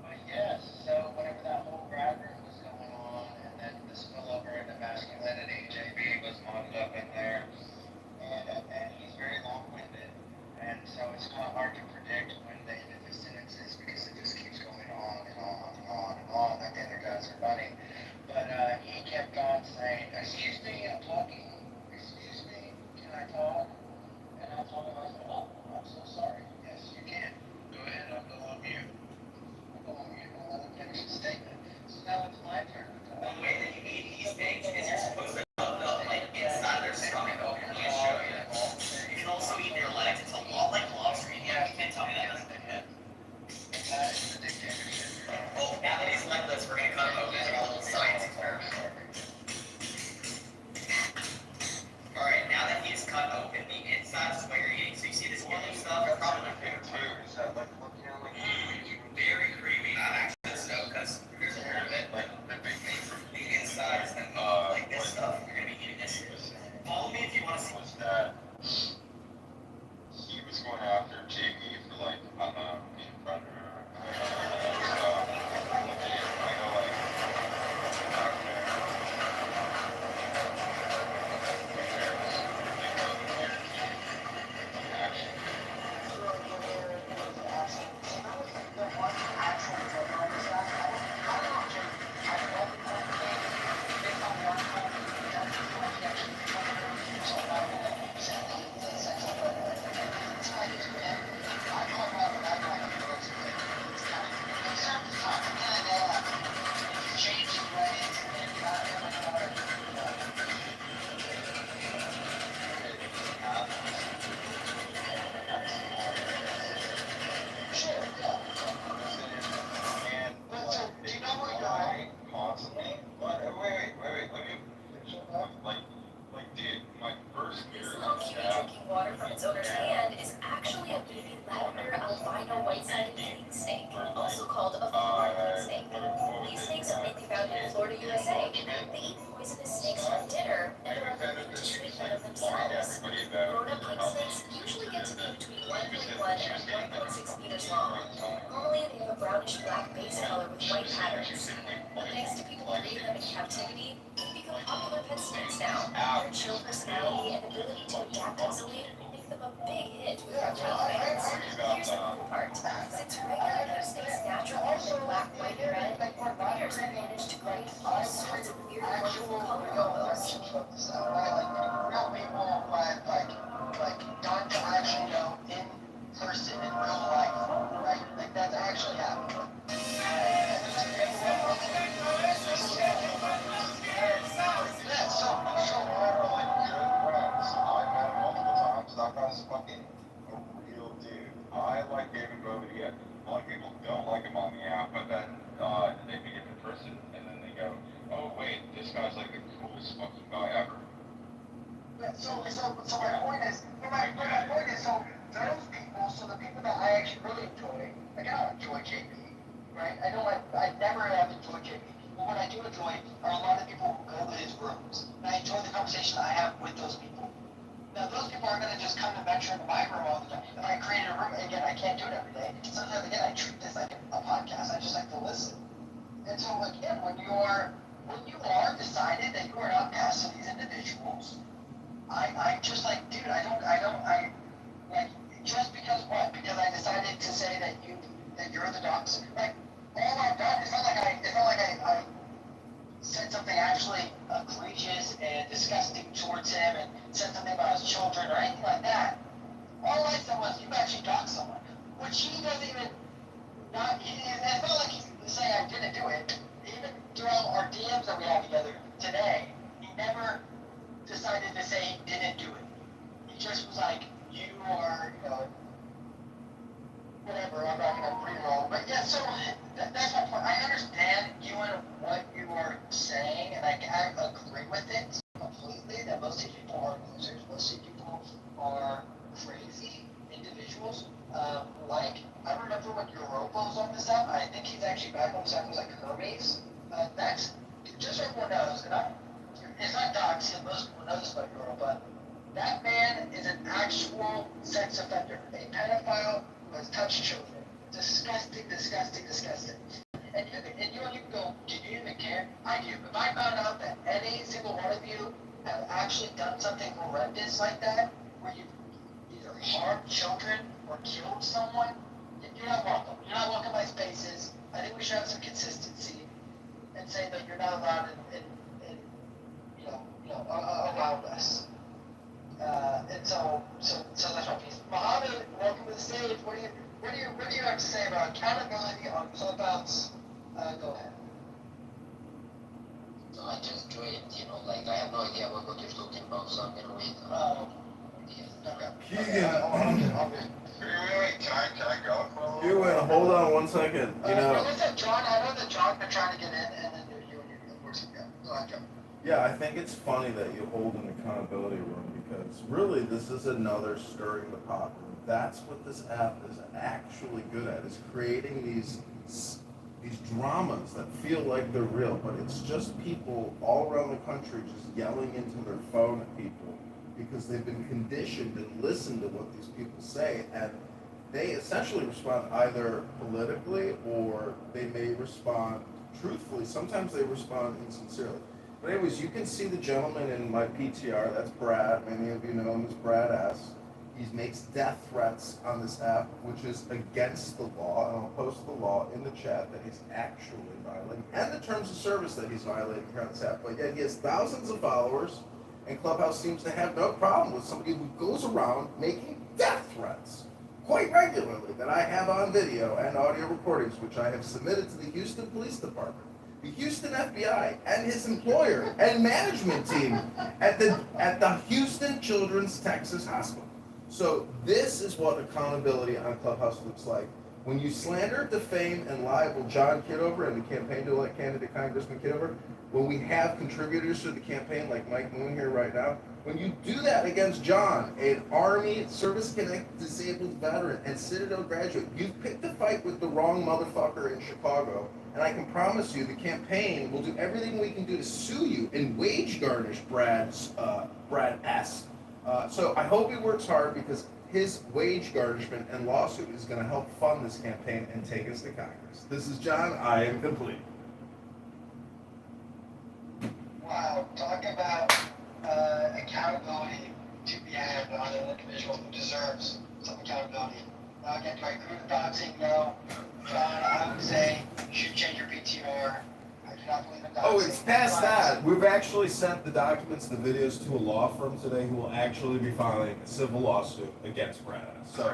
But yes, so whenever that whole grad room was going on, and then the spillover into masculinity, JB was modded up in there, and he's very long-winded, and so it's kind of hard to predict when the end of his sentence is because it just keeps going on and on and on and on, like the other guys are running. But he kept on saying, "Excuse me, I'm talking. Excuse me, can I talk?" And I told him, I said, "Oh, I'm so sorry. Yes, you can. Go ahead, I'll go on mute. I'll go on mute and let him finish his statement." So now it's my turn to talk. The way that you eat these things is you're supposed to put the inside their stomach openly and show you. You can also eat their legs. It's a lot like lobster eating. You can't tell me that doesn't fit. That is the dictatorship. Oh, now that he's legless, we're going to cut him open and do a little science experiment. Alright, now that he's cut open, the inside is what you're eating. So you see this yellow stuff? It's probably USA. They eat poisonous snakes for dinner and are unwilling to treat one of themselves. Grown-up king snakes usually get to be between 1.1 and 1.6 meters long. Normally, they have a brownish-black base color with white patterns. Thanks to people breeding them in captivity, they've become popular pet snakes now. Their chill personality and ability to adapt easily make them a big hit with their cat fans. Here's the cool part. Since regular king snakes naturally are black, white, and red, breeders have managed to create all sorts of weird, wonderful color combos. Real people, like got to actually know in person, in real life, right? Like that's actually happening. Yeah, so we're like good friends. I've met him multiple times. That guy's fucking a real dude. I like David Bowie. A lot of people don't like him on the app, but then they meet him in person, and then they go, "Oh wait, this guy's like the coolest fucking guy ever." Yeah, so my point is, so those people, so the people that I actually really enjoy, like I don't enjoy JP, right? I never have enjoyed JP. But what I do enjoy are a lot of people who go to his rooms, and I enjoy the conversation I have with those people. Now, those people aren't going to just come to venture into my room all the time. If I created a room, again, I can't do it every day. Sometimes, again, I treat this like a podcast. I just like to listen. And so, again, when you are decided that you are not passing these individuals, I just like, dude, I like, just because what? Because I decided to say that you're the dogs. Like, all I've done, it's not like I said something actually egregious and disgusting towards him and said something about his children or anything like that. All I said was, you actually doxed someone, which he doesn't even, it's not like he's saying I didn't do it. Even throughout our DMs that we have together today, he never decided to say he didn't do it. He just was like, you are, whatever, I'm not gonna pre-roll. But yeah, so that's my point. I understand you and what you are saying, and I agree with it completely, that most of these people are losers. Most of these people are crazy individuals. I remember when Europa was on this app, I think he's actually back on this app, was like Hermes. That's, just so everyone knows, and it's not doxing, most people know this about Europa. That man is an actual sex offender, a pedophile who has touched children. Disgusting. And you can go, do you even care? I do. If I found out that any single one of you have actually done something horrendous like that, where you've either harmed children or killed someone, you're not welcome. You're not welcome by spaces. I think we should have some consistency and say that you're not allowed around us. And so that's my piece. Mohammed, welcome to the stage. What do you have to say about accountability on Clubhouse? Go ahead. No, I just enjoy it, like I have no idea what you're talking about, so I'm gonna wait. Wait, can I go for a little You wait, hold on one second. Listen, John, I know that John been trying to get in, and then you and your works again. Go ahead, John. Yeah, I think it's funny that you hold an accountability room because really this is another stirring the pot room. That's what this app is actually good at, is creating these dramas that feel like they're real, but it's just people all around the country just yelling into their phone at people because they've been conditioned and listened to what these people say, and they essentially respond either politically or they may respond truthfully. Sometimes they respond insincerely. But anyways, you can see the gentleman in my PTR. That's Brad. Many of you know him as Brad S. He makes death threats on this app, which is against the law. And I'll post the law in the chat that he's actually violating, and the terms of service that he's violating here on this app. But yet he has thousands of followers, and Clubhouse seems to have no problem with somebody who goes around making death threats quite regularly that I have on video and audio recordings, which I have submitted to the Houston Police Department, the Houston FBI, and his employer and management team at the Houston Children's Texas Hospital. So this is what accountability on Clubhouse looks like. When you slander, defame, and libel John Kitover and the campaign to elect candidate Congressman Kitover, when we have contributors to the campaign like Mike Moon here right now, when you do that against John, an Army service-connected disabled veteran and Citadel graduate, you've picked a fight with the wrong motherfucker in Chicago, And I can promise you the campaign will do everything we can do to sue you and wage garnish Brad S. So I hope he works hard because his wage garnishment and lawsuit is going to help fund this campaign and take us to Congress. This is John. I am complete. Wow, talk about accountability to be had on an individual who deserves some accountability. Now again, do I agree with doxing? No. John, I would say you should change your PTR. I do not believe in doxing. Oh, it's past that. We've actually sent the documents, the videos to a law firm today who will actually be filing a civil lawsuit against Brad. So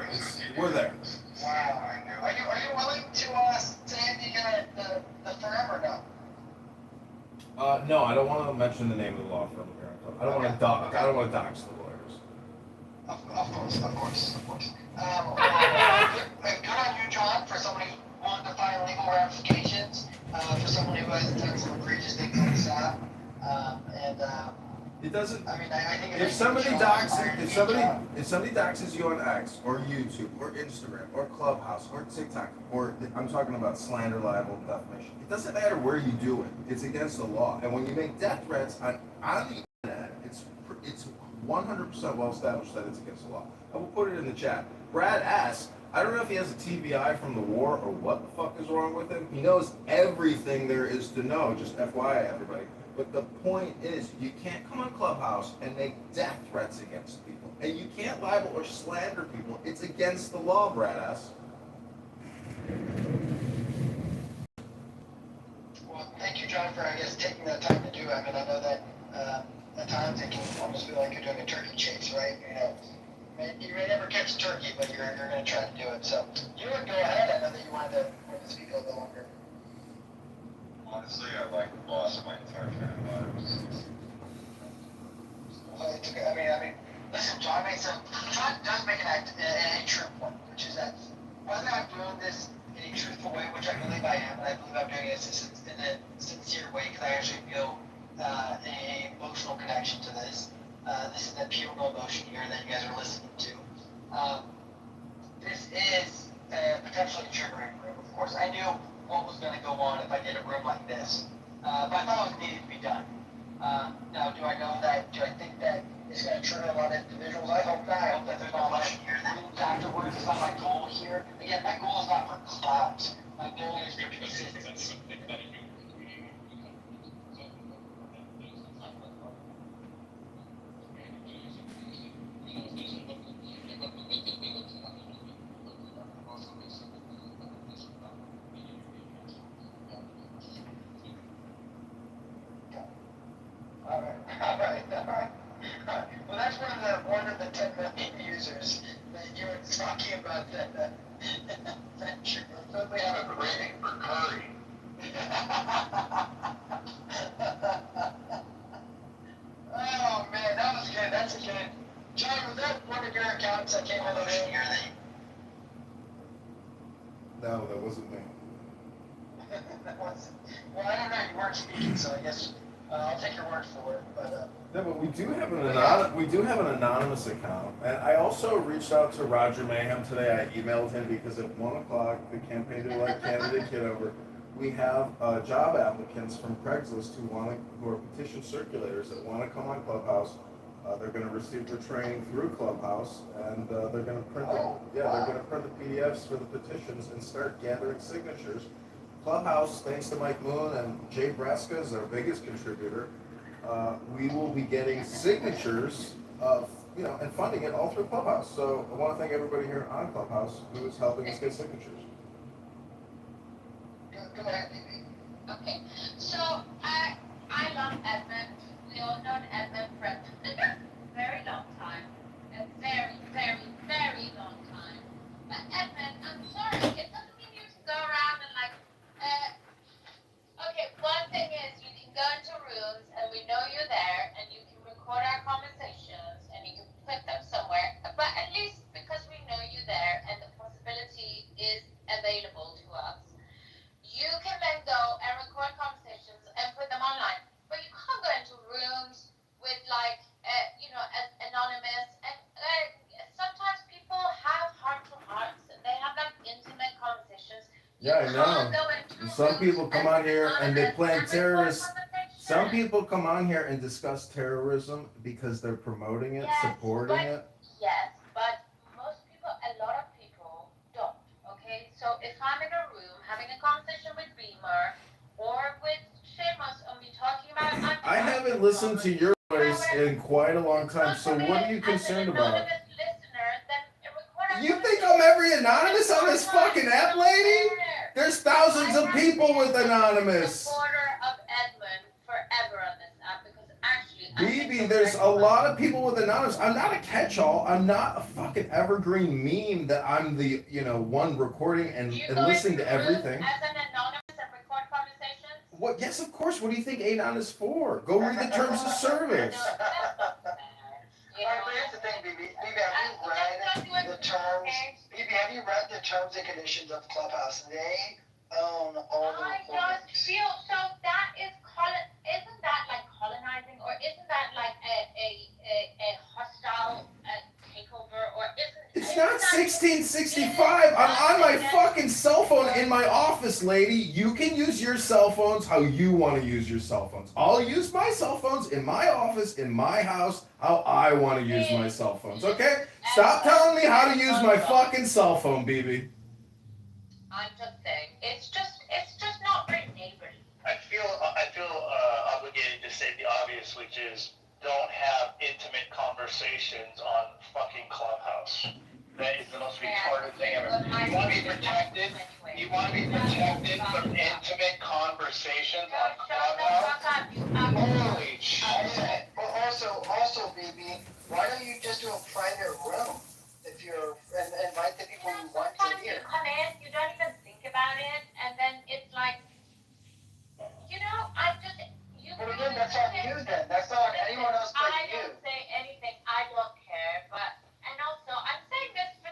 we're there. Wow. Are you willing to say the firm or no? No, I don't want to mention the name of the law firm here. I don't want to dox. I don't want to dox the lawyers. Of course. Well, good on you, John, for somebody who wanted to file legal ramifications, for someone who has done some egregious things on this app, It doesn't. I mean, I think If somebody doxes you on X or YouTube or Instagram or Clubhouse or TikTok or I'm talking about slander, libel, and defamation, it doesn't matter where you do it. It's against the law. And when you make death threats on the internet, it's 100% well established that it's against the law. I will put it in the chat. Brad S. I don't know if he has a TBI from the war or what the fuck is wrong with him. He knows everything there is to know. Just FYI, everybody. But the point is, you can't come on Clubhouse and make death threats against people. And you can't libel or slander people. It's against the law, Brad S. Well, thank you, John, for, I guess, taking the time to do it. I mean, I know that at times it can almost feel like you're doing a turkey chase, right? You may never catch a turkey, but you're going to try to do it. So you would go ahead. I know that you wanted to speak a little longer. Honestly, I like the boss of my entire family life. Well, it's okay. I mean, listen, John does make a true point, which is that whether I'm doing this in a truthful way, which I believe I am, and I believe I'm doing it in a sincere way, because I actually feel an emotional connection to this. This is the pure emotion here that you guys are listening to. This is potentially a triggering room, of course. I knew what was going to go on if I did a room like this, but I thought it was needed to be done. Now, do I think that it's going to trigger a lot of individuals? I hope not. I hope that there's not much here that afterwards. It's not my goal here. Again, my goal is not for clout. My goal is for consistency. All right. Well, that's one of the 10 million users that you were talking about that venture. We have a rating for Curry. Oh man, that was good. That's a good. John, was that one of your accounts that came on the video here? No, that wasn't me. That wasn't. Well, I don't know. You weren't speaking, so I guess I'll take your word for it. But no, but we do have an anonymous account, and I also reached out to Roger Mayhem today. I emailed him because at 1:00 the campaign to elect candidate Kitover, we have job applicants from Craigslist who are petition circulators that want to come on Clubhouse. They're going to receive their training through Clubhouse, and they're going to print the PDFs for the petitions and start gathering signatures. Clubhouse, thanks to Mike Moon and Jay Breska is our biggest contributor. We will be getting signatures of, and funding it all through Clubhouse. So I want to thank everybody here on Clubhouse who is helping us get signatures. go ahead, Amy. Okay, so I love Edmund. We all known Edmund for a very long time, a very, very, very long time. But Edmund, I'm sorry, it doesn't mean you can go around and okay, one thing is you can go into rooms and we know you're there and you can record our conversations and you can put them somewhere, but at least because we know you're there and the possibility is available to us, you can then go and record conversations and put them online. But you can't go into rooms with as anonymous, and sometimes people have heart to hearts and they have intimate conversations. Yeah, I know. Go into some people come on here and they plan terrorist. Some people come on here and discuss terrorism because they're promoting it, supporting it. Yes, but most people, a lot of people don't. Okay, so if I'm in a room having a conversation with Beamer or with Seamus and we talking about, I haven't listened to your voice in quite a long time. So what are you concerned about? You think I'm every anonymous on this fucking app, lady? There's thousands of people with anonymous. Supporter of Edmund forever on this app because actually, BB, there's a lot of people with anonymous. I'm not a catch-all. I'm not a fucking evergreen meme that I'm the, one recording and listening to everything. As an anonymous and record conversations? What? Yes, of course. What do you think anon is for? Go read the terms of service. But here's the thing, BB. BB, have you read the terms? BB, have you read the terms and conditions of Clubhouse? They own all the I don't feel so. That is isn't that like colonizing, or isn't that like a hostile takeover, or isn't? It's not 1665. I'm on my fucking cell phone in my office, lady. You can use your cell phones how you want to use your cell phones. I'll use my cell phones in my office, in my house, how I want to use my cell phones, okay? Stop telling me how to use my fucking cell phone, BB. I'm just saying, it's just not very neighborly. I feel obligated to say the obvious, which is don't have intimate conversations on fucking Clubhouse. That is the most retarded thing ever. You want to be protected? You want to be protected from intimate conversations on Clubhouse? Holy shit! But also, BB, why don't you just do a private room if you're and invite the people you want to hear? Sometimes you come in, you don't even think about it, and then it's like, But again, that's on you then. That's not on anyone else but I you. don't say anything. I don't care. And also, I'm saying this for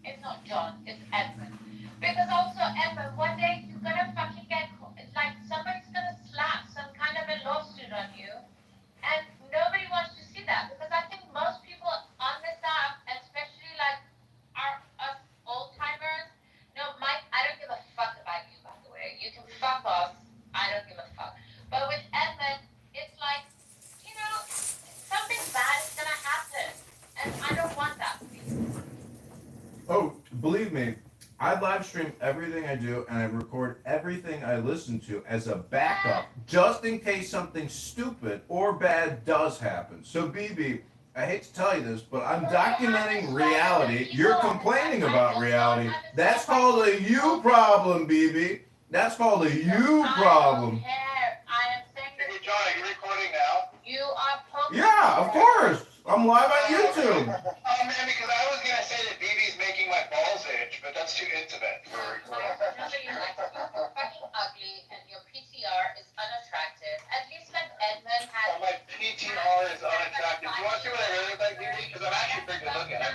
it's not John, it's Edmund. Because also, Edmund, one day you're gonna fucking get, like, somebody's gonna slap some kind of a lawsuit on you. And nobody wants to see that. Because I think most people on this app, especially like us old timers, no, Mike, I don't give a fuck about you, by the way. You can fuck off. I don't give a fuck. But with Edmund, it's like, something bad is gonna happen. And I don't want that. Oh, believe me, I live stream everything I do and I record everything I listen to as a backup, just in case something stupid or bad does happen. So, BB, I hate to tell you this, but I'm documenting reality. You're complaining about reality. That's called a you problem, BB. That's called a you problem. I am saying this. Hey, John, are you recording now? You are posting. Yeah, of course. I'm live on YouTube. Oh, man, because I was going to say that BB's making my balls itch, but that's too intimate for a recording. Remember, you're like super fucking ugly and your PTR is unattractive. At least like Edmund has. Oh, my PTR is unattractive. Do you want to see what I really look like, BB? Because I'm actually pretty good looking. I'm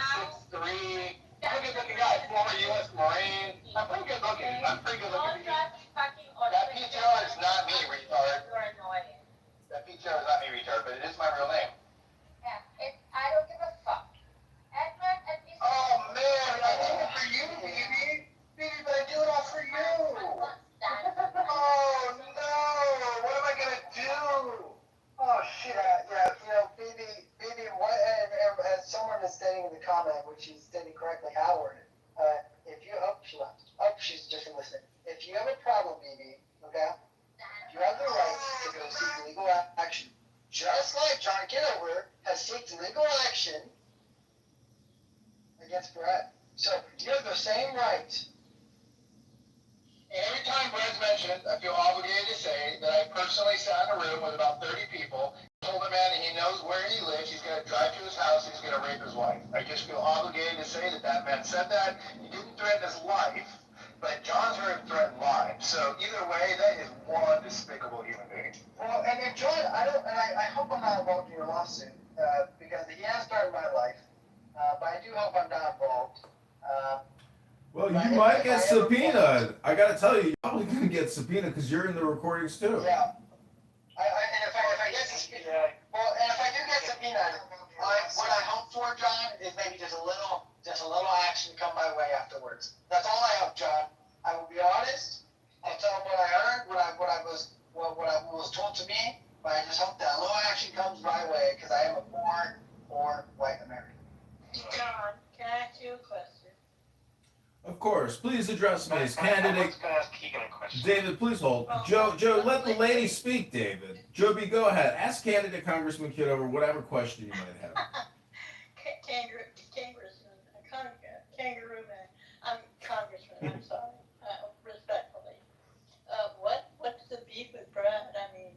6'3". I'm a good looking guy. Former U.S. Marine. I'm pretty good looking. That PTR is not me, retard. You're annoying. That PTR is not me, retard, but it is my real name. Yeah, I don't give a fuck. Edmund, at least. Oh man, I do it for you, baby. Baby, but I do it all for you. Oh no, what am I gonna do? Oh shit, baby, what? And as someone is stating in the comment, which is stating correctly, Howard, if you, she left. Oh, she's just listening. If you have a problem, baby, okay, you have the right to go seek legal action. Just like John Kitover has sought legal action against Brett. So you have the same right. And every time Brett's mentioned, I feel obligated to say that I personally sat in a room with about 30 people, told the man that he knows where he lives, he's going to drive to his house, he's going to rape his wife. I just feel obligated to say that man said that. He didn't threaten his life, but John's heard him threaten mine. So either way, that is one despicable human being. Well, and John, I hope I'm not involved in your lawsuit, because he has started my life, but I do hope I'm not involved. Well, you might get subpoenaed. I gotta tell you, you're probably gonna get subpoenaed because you're in the recordings too. Yeah. And if I get subpoenaed, and if I do get subpoenaed, what I hope for, John, is maybe just a little action come my way afterwards. That's all I hope, John. I will be honest, and But I just hope that a little action comes my way because I am a poor white American. John, can I ask you a question? Of course. Please address me as candidate. I was going to ask Keegan a question. David, please hold. Joe, let the lady speak, David. Joe B, go ahead. Ask candidate Congressman Kitover whatever question you might have. Kangaroo man. I'm Congressman, I'm sorry, respectfully. What's the beef with Brad? I mean,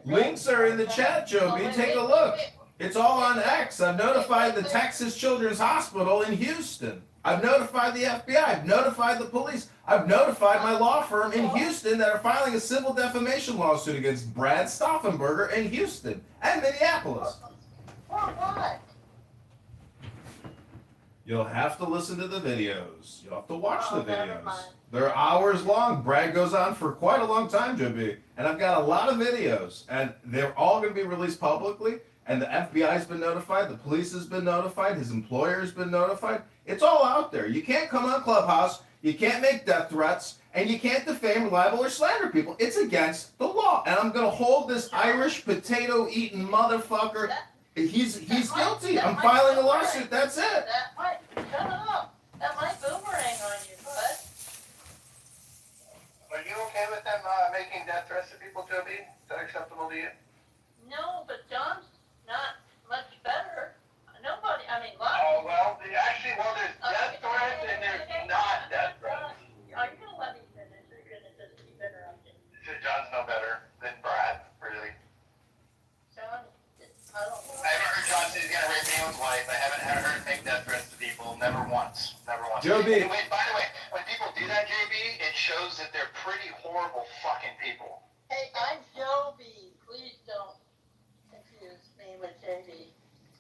Links are in the chat, Joe B. Take a look. It's all on X. I've notified the Texas Children's Hospital in Houston. I've notified the FBI. I've notified the police. I've notified my law firm in Houston that are filing a civil defamation lawsuit against Brad Stauffenberger in Houston and Minneapolis. For what? You'll have to listen to the videos. You'll have to watch the Never videos. mind. They're hours long. Brad goes on for quite a long time, Joe B. And I've got a lot of videos. And they're all going to be released publicly. And the FBI's been notified. The police has been notified. His employer has been notified. It's all out there. You can't come on Clubhouse. You can't make death threats. And you can't defame, libel, or slander people. It's against the law. And I'm going to hold this Irish potato-eating motherfucker. He's guilty. I'm filing a lawsuit. That's it. That might, shut up. That might boomerang on you, bud. Are you okay with them making death threats to people, Joby? Is that acceptable to you? No, but John's not much better. Nobody, I mean, lots. Oh, well, there's death threats and there's not death threats. Are you gonna let me finish, or you're gonna just keep interrupting? So John's no better than Brad, really. John, I don't know. I haven't heard John say he's gonna rape anyone's wife. I haven't heard him make death threats to people. Never once. Never once. Joe B. And by the way, when people do that, JB, it shows that they're pretty horrible fucking people. Hey, I'm Joby. Please don't confuse me with JB.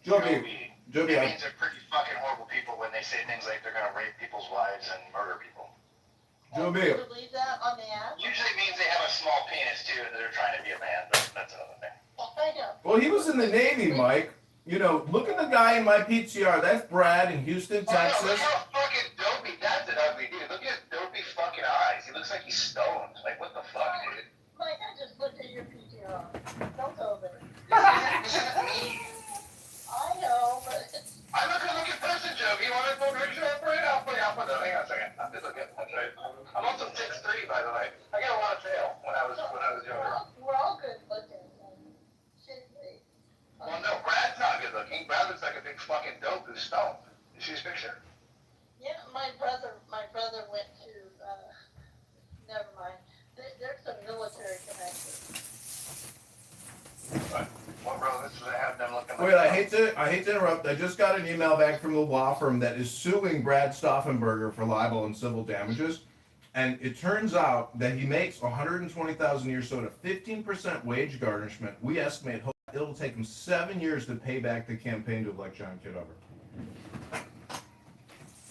Joe B. It means they're pretty fucking horrible people when they say things like they're gonna rape people's wives and murder people. Joe B. Do you believe that on the app? Usually means they have a small penis too, and they're trying to be a man, but that's another thing. I know. Well, he was in the Navy, Mike. You know, look at the guy in my PTR. That's Brad in Houston, Oh, no, look Texas. how fucking dopey. That's an ugly dude. Look at his dopey fucking eyes. He looks like he's stoned. Like, what the fuck, dude? Mike, I just looked at your PTR. Don't go there. This is me. I know, but it's... I'm a good-looking person, Joe. You want to put a picture up for you? I'll put it. Hang on a second. I'm just looking. That's right. I'm also 6'3", by the way. I got a lot of tail when I was younger. We're all good looking. Should be. Well, no, Brad's not good looking. Brad looks like a big fucking dope who's stoned. You see his picture? Yeah, my brother went to, never mind. There's some military connection. What relatives do they have them looking like? Wait, I hate to interrupt. I just got an email back from the law firm that is suing Brad Stauffenberger for libel and civil damages. And it turns out that he makes $120,000 a year, so at a 15% wage garnishment, we estimate it'll take him 7 years to pay back the campaign to elect John Kitover.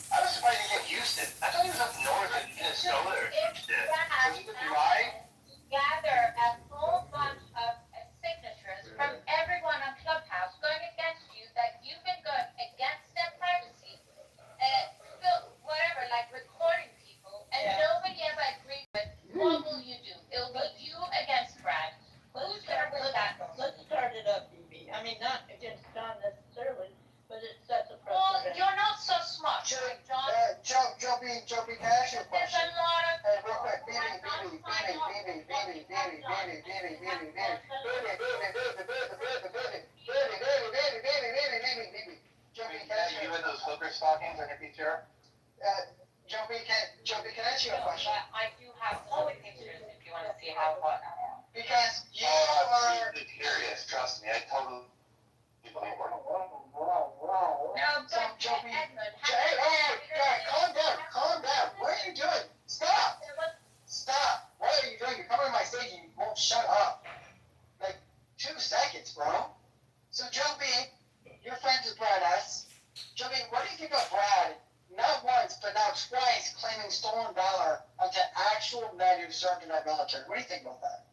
I was surprised he get Houston. I thought he was up north in Minnesota or some shit. Was he July? Gather a whole bunch of signatures from everyone on Clubhouse going against you, that you've been going against their privacy, whatever, like recording people, and nobody ever agreed with, what will you do? It'll be you against Brad. Who's gonna win that? Let's start it up, BB. I mean, not against John necessarily, but it sets a Well, precedent. you're not so smart, John. Joby, can I ask you a There's question? a lot of Hey, real quick, Joby, can I ask you those hooker stockings on your PTR? Joby, can I ask you a question? I do have all the pictures if you want to see how hot I am. Because you are curious, trust me, I totally believe it. No, So, but Joby, Edmund, hey, calm down. What are you doing? Stop. What are you doing? You're coming to my stage and you won't shut up. Like, 2 seconds, bro. So, Joby, you're friends with Brad S. Joby, what do you think of Brad, not once, but now twice, claiming stolen valor onto actual men who served in our military? What do you think about that?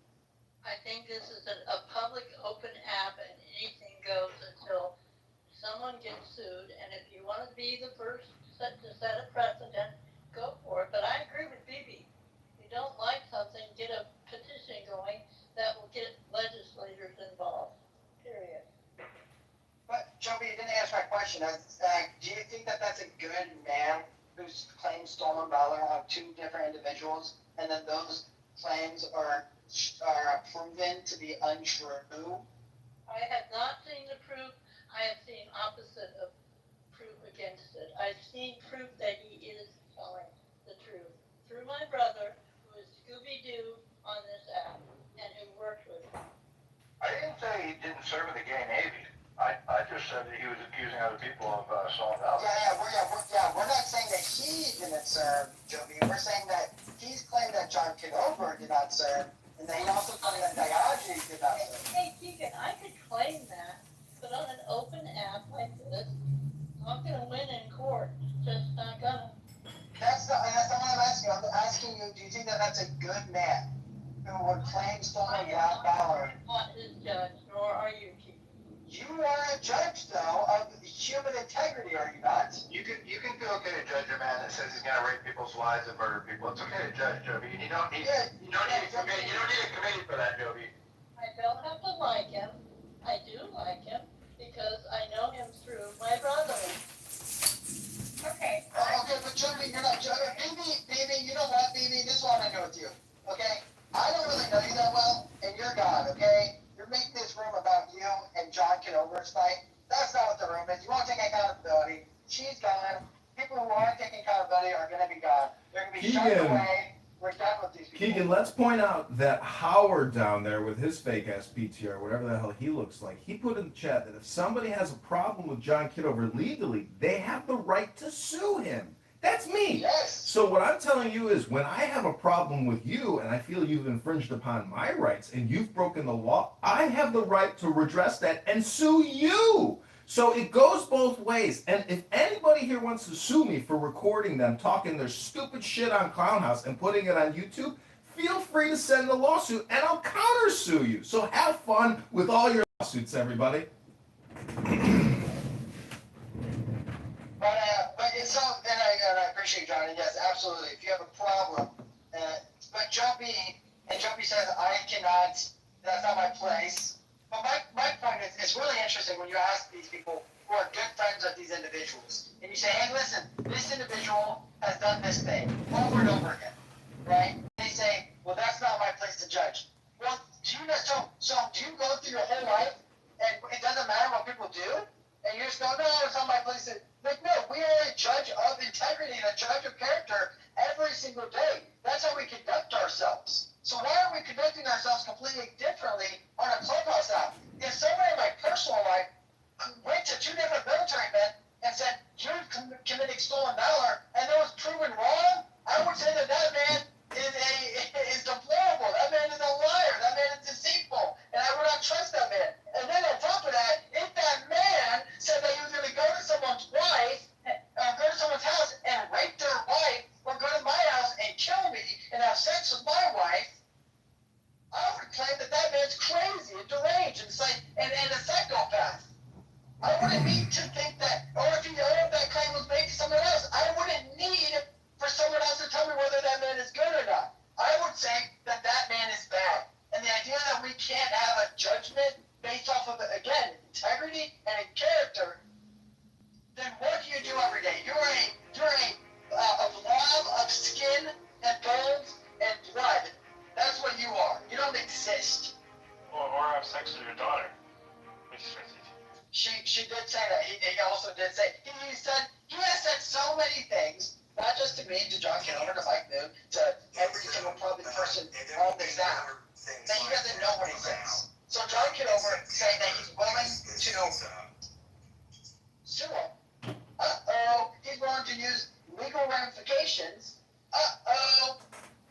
I think this is a public open app and anything goes until someone gets sued. And if you want to be the first to set a precedent, go for it. But I agree with BB. If you don't like something, get a petition going that will get legislators question is, do you think that that's a good man who's claimed stolen valor of two different individuals, and then those claims are proven to be untrue? I have not seen the proof. I have seen opposite of proof against it. I've seen proof that he is telling the truth through my brother, who is Scooby-Doo on this app, and who worked with him. I didn't say he didn't serve in the gay Navy. I just said that he was accusing other people of stolen valor. We're not saying that he didn't serve, Joby. We're saying that he's claimed that John Kitover did not serve, and then he also claimed that Diogenes did not serve. Hey, Keegan, I could claim that, but on an open app like this, I'm not gonna win in court. Just not gonna. That's not what I'm asking. I'm asking you, do you think that that's a good man who would claim stolen valor? I'm not his judge, nor are you, Keegan. You are a judge, though, of human integrity, are you not? You can feel okay to judge a man that says he's gonna rape people's wives and murder people. It's okay to judge, Joby. You don't need a committee for that, Joby. I don't have to like him. I do like him because I know him through my brother. Okay, but Joby, you're not judging. Baby, you know what, baby? This is what I'm gonna do with you, okay? I don't really know you that well, and you're God, okay? You're making this room about you and John Kitover's fight. That's not what the room is. You won't take accountability. She's gone. People who aren't taking accountability are gonna be gone. They're gonna be shunned away. We're done with these people. Keegan, let's point out that Howard down there with his fake ass PTR, whatever the hell he looks like, he put in the chat that if somebody has a problem with John Kitover legally, they have the right to sue him. That's me. Yes. So what I'm telling you is when I have a problem with you and I feel you've infringed upon my rights and you've broken the law, I have the right to redress that and sue you. So it goes both ways. And if anybody here wants to sue me for recording them talking their stupid shit on Clown House and putting it on YouTube, feel free to send a lawsuit and I'll counter-sue you. So have fun with all your lawsuits, everybody. But it's so, and I appreciate Johnny. Yes, absolutely. If you have a problem, but Joby says I cannot. That's not my place. But my point is, it's really interesting when you ask these people who are good friends of these individuals, and you say, hey, listen, this individual has done this thing over and over again, right? And they say, well, that's not my place to judge. Well, do you know? So do you go through your whole life and it doesn't matter what people do, and you just go, no, it's not my place to. Like, no, we are a judge of integrity and a judge of character every single day. That's how we conduct ourselves. So why are we conducting ourselves completely differently on a Clubhouse app? If someone in my personal life went to two different military men and said, you're committing stolen valor, and that was proven wrong, I would say that man is deplorable. That man is a liar. That man is deceitful. And I would not trust that man. And then on top of that, if that man said that he was going to go to someone's wife, go to someone's house and rape their wife, or go to my house and kill me and have sex with my wife, I would claim that man's crazy and deranged and a psychopath. I wouldn't need to think that, or if that claim was made to someone else, I wouldn't need for someone else to tell me whether that man is good or not. I would say that man is bad. And the idea that we can't have a judgment based off of, again, integrity and character, then what do you do every day? You're a blob of skin and bones and blood. That's what you are. You don't exist. Or have sex with your daughter. She did say that. He also did say, he has said so many things, not just to me, to John Kitover, to Mike Moon, to every single public person on this app, that he doesn't know what he says. So John Kitover saying that he's willing to sue him. He's willing to use legal ramifications.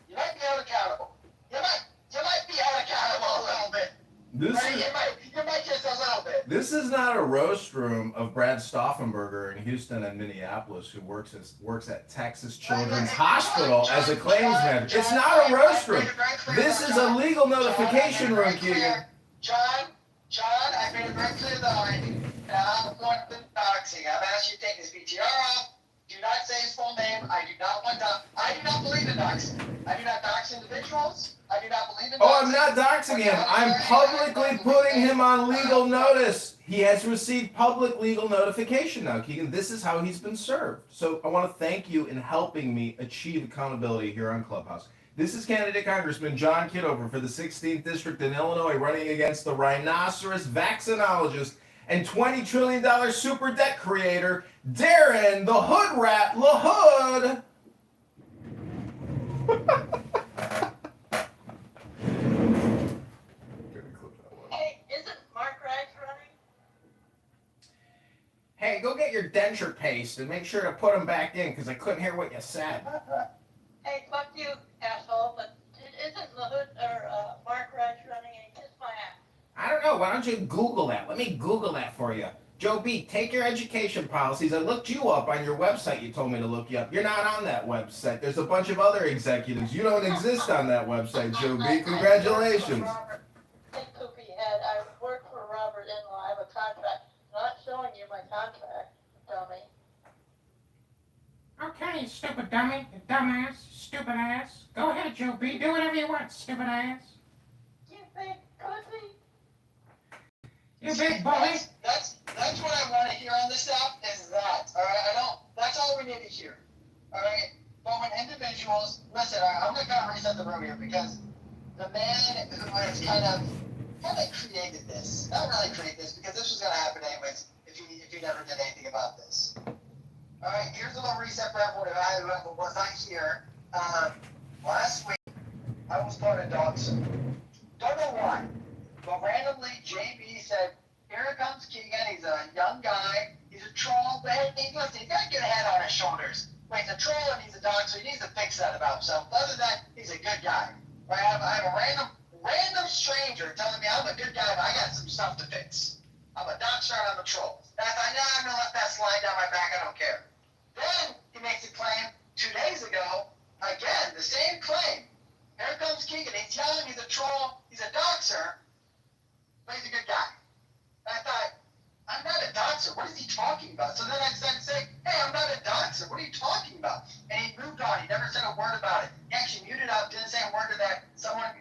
You might be held accountable. You might be held accountable a little bit. You might just a little bit. This is not a roast room of Brad Stauffenberger in Houston and Minneapolis, who works at Texas Children's Hospital as a claims manager. It's not a roast room. This is a legal notification room, Keegan. John, I made it very clear that I'm going to doxing. I've asked you to take his PTR off. Do not say his full name. I do not believe in doxing. I do not dox individuals. I do not believe in Oh, I'm doxing. not doxing him. I'm publicly putting him on legal notice. He has received public legal notification now, Keegan. This is how he's been served. So I want to thank you in helping me achieve accountability here on Clubhouse. This is candidate Congressman John Kitover for the 16th District in Illinois, running against the rhinoceros vaccinologist and $20 trillion super debt creator, Darren the Hood Rat LaHood. Hey, isn't Mark Rags running? Hey, go get your denture paste and make sure to put them back in because I couldn't hear what you said. Hey, fuck you, asshole, but isn't the hood, or, Mark Rags running, and he kissed my ass? I don't know. Why don't you Google that? Let me Google that for you. Joe B, take your education policies. I looked you up on your website. You told me to look you up. You're not on that website. There's a bunch of other executives. You don't exist on that website, Joe B. Congratulations. Hey, poopy head, I work for Robert Inlaw, I have a contract, not showing you my contract, dummy. Okay, you stupid dummy, you dumbass, stupid ass. Go ahead, Joe B. Do whatever you want, stupid ass. You big pussy. You big bully. That's what I want to hear on this stuff is that. All right, that's all we need to hear. All right, but when individuals listen, all right, I'm gonna kind of reset the room here because the man who has kind of created this, not really created this because this was gonna happen anyways if he never did anything about this. All right, here's a little reset for everyone who was not here. Last week I was part of Dawson. Don't know why, but randomly JB said, "Here comes Keegan. He's a young guy. He's a troll, but hey, listen, he's got to get a head on his shoulders. Well, he's a troll and he's a dog, so he needs to fix that about himself. Other than that, he's a good guy. Right? I have a random stranger telling me I'm a good guy, but I got some stuff to fix. I'm a doctor and I'm a troll. And I thought, nah, I'm gonna let that slide down my back. I don't care. Then he makes a claim 2 days ago. Again, the same claim. Here comes Keegan. He's young. He's a troll. He's a doxer, but he's a good guy. And I thought, I'm not a doxer. What is he talking about? So then I started saying, hey, I'm not a doxer. What are you talking about? And he moved on. He never said a word about it. He actually muted up, didn't say a word to that. Someone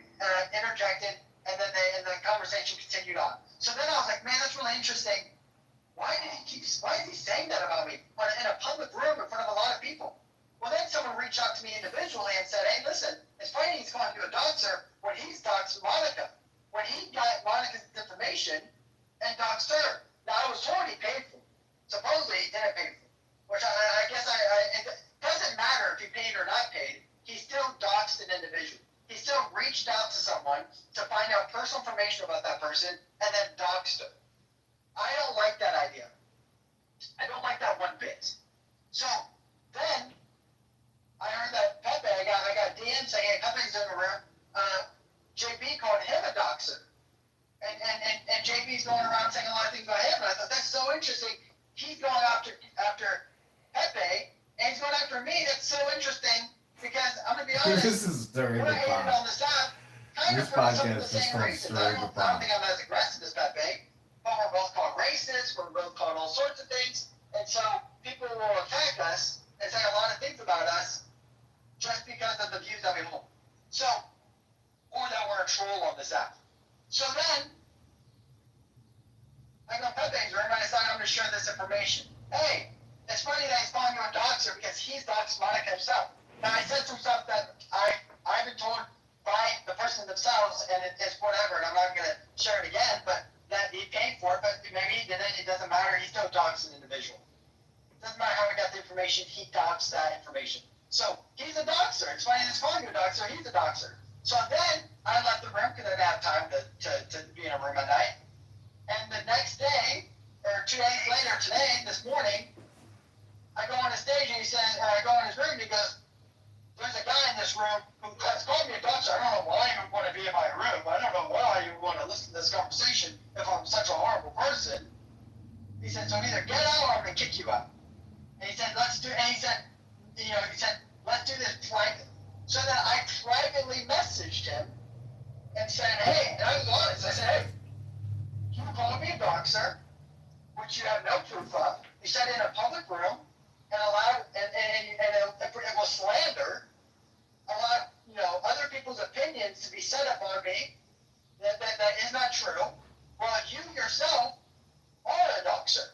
interjected, and then the conversation continued on. So then I was like, man, that's really interesting. Why is he saying that about me in a public room in front of a lot of people? Well, then someone reached out to me individually and said, hey, listen, it's funny he's calling you a doxer when he's doxed Monica. When he got Monica's information and doxed her. Now, I was told he paid for it. Supposedly, he didn't pay for it. Which I guess it doesn't matter if he paid or not paid. He still doxed an individual. He still reached out to someone to find out personal information about that person and then doxed her. I don't like that idea. I don't like that one bit. So then I heard that Pepe, I got DM saying, hey, Pepe's in the room. JB called him a doxer. And JB's going around saying a lot of things about him. And I thought, that's so interesting. He's going after Pepe, and he's going after me. That's so interesting because I'm going to be honest. This is stirring the We're hated pot. on this app. Kind This of for some of podcast the is same called reasons. Stirring the I don't Pot. think I'm as aggressive as Pepe, but we're both called racist. We're both called all sorts of things. And so people will attack us and say a lot of things about us just because of the views that we hold. So, or that we're a troll on this app. So then, I go Pepe's room and I decide I'm going to share this information. Hey, it's funny that he's calling you a doxer because he's doxed Monica himself. Now, I said some stuff that I've been told by the person themselves, and it's whatever, and I'm not going to share it again, but that he paid for it, but maybe he didn't. It doesn't matter. He still doxed an individual. It doesn't matter how he got the information. He doxed that information. So he's a doxer. It's funny that he's calling you a doxer. He's a doxer. So then I left the room because I didn't have time to be in a room at night. And the next day, or 2 days later, this morning, I go on the stage and I go in his room and he goes, there's a guy in this room who has called me a doxer. I don't know why you would want to be in my room. I don't know why you would want to listen to this conversation if I'm such a horrible person. He said, so either get out or I'm going to kick you out. And he said, let's do this privately. So then I privately messaged him and said, hey, and I was honest. I said, hey, you called me a doxer, which you have no proof of. You said it in a public room and it was slander. Allowed, other people's opinions to be yourself are a doxer.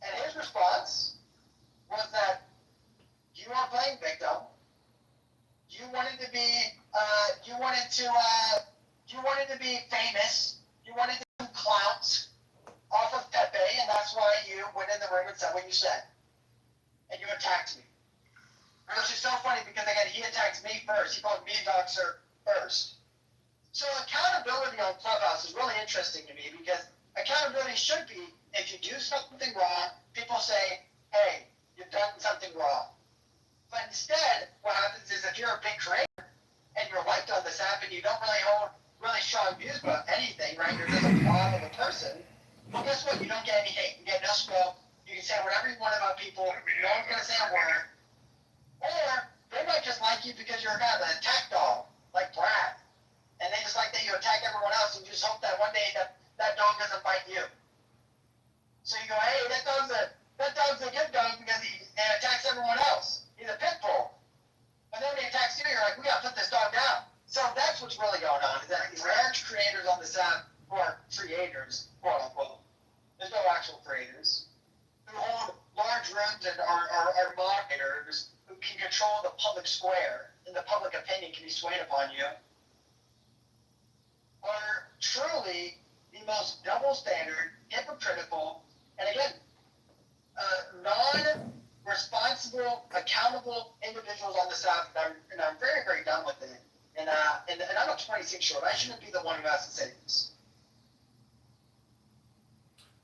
And his response was that you are playing victim. You wanted to be, you wanted to be famous. You wanted to do clout off of Pepe, and that's why you went in the room and said what you said. And you attacked me. Which is so funny because again, he attacked me first. He called me a doxer first. So accountability on Clubhouse is really interesting to me because accountability should be if you do something wrong, people say, hey, you've done something wrong. But instead, what happens is if you're a big creator and you're liked on this app and you don't really hold really strong views about anything, right? You're just a blob of a person. Well, guess what? You don't get any hate. You get no smoke. You can say whatever you want about people. No one's going to say a word. Or they might just like you because you're kind of an attack dog, like Brad. And they just like that you attack everyone else and you just hope that one day that dog doesn't bite you. So you go, hey, that dog's a good dog because he attacks everyone else. He's a pit bull. But then when he attacks you, you're like, we gotta put this dog down. So that's what's really going on, is that these large creators on this app, who are creators, quote unquote, there's no actual creators, who hold large rooms and are moderators who can control the public square and the public opinion can be swayed upon you, are truly the most double standard, hypocritical, and again, non-responsible, accountable individuals on this app, and I'm very, very done with it. And I'm a 26-year-old. I shouldn't be the one who has to say this.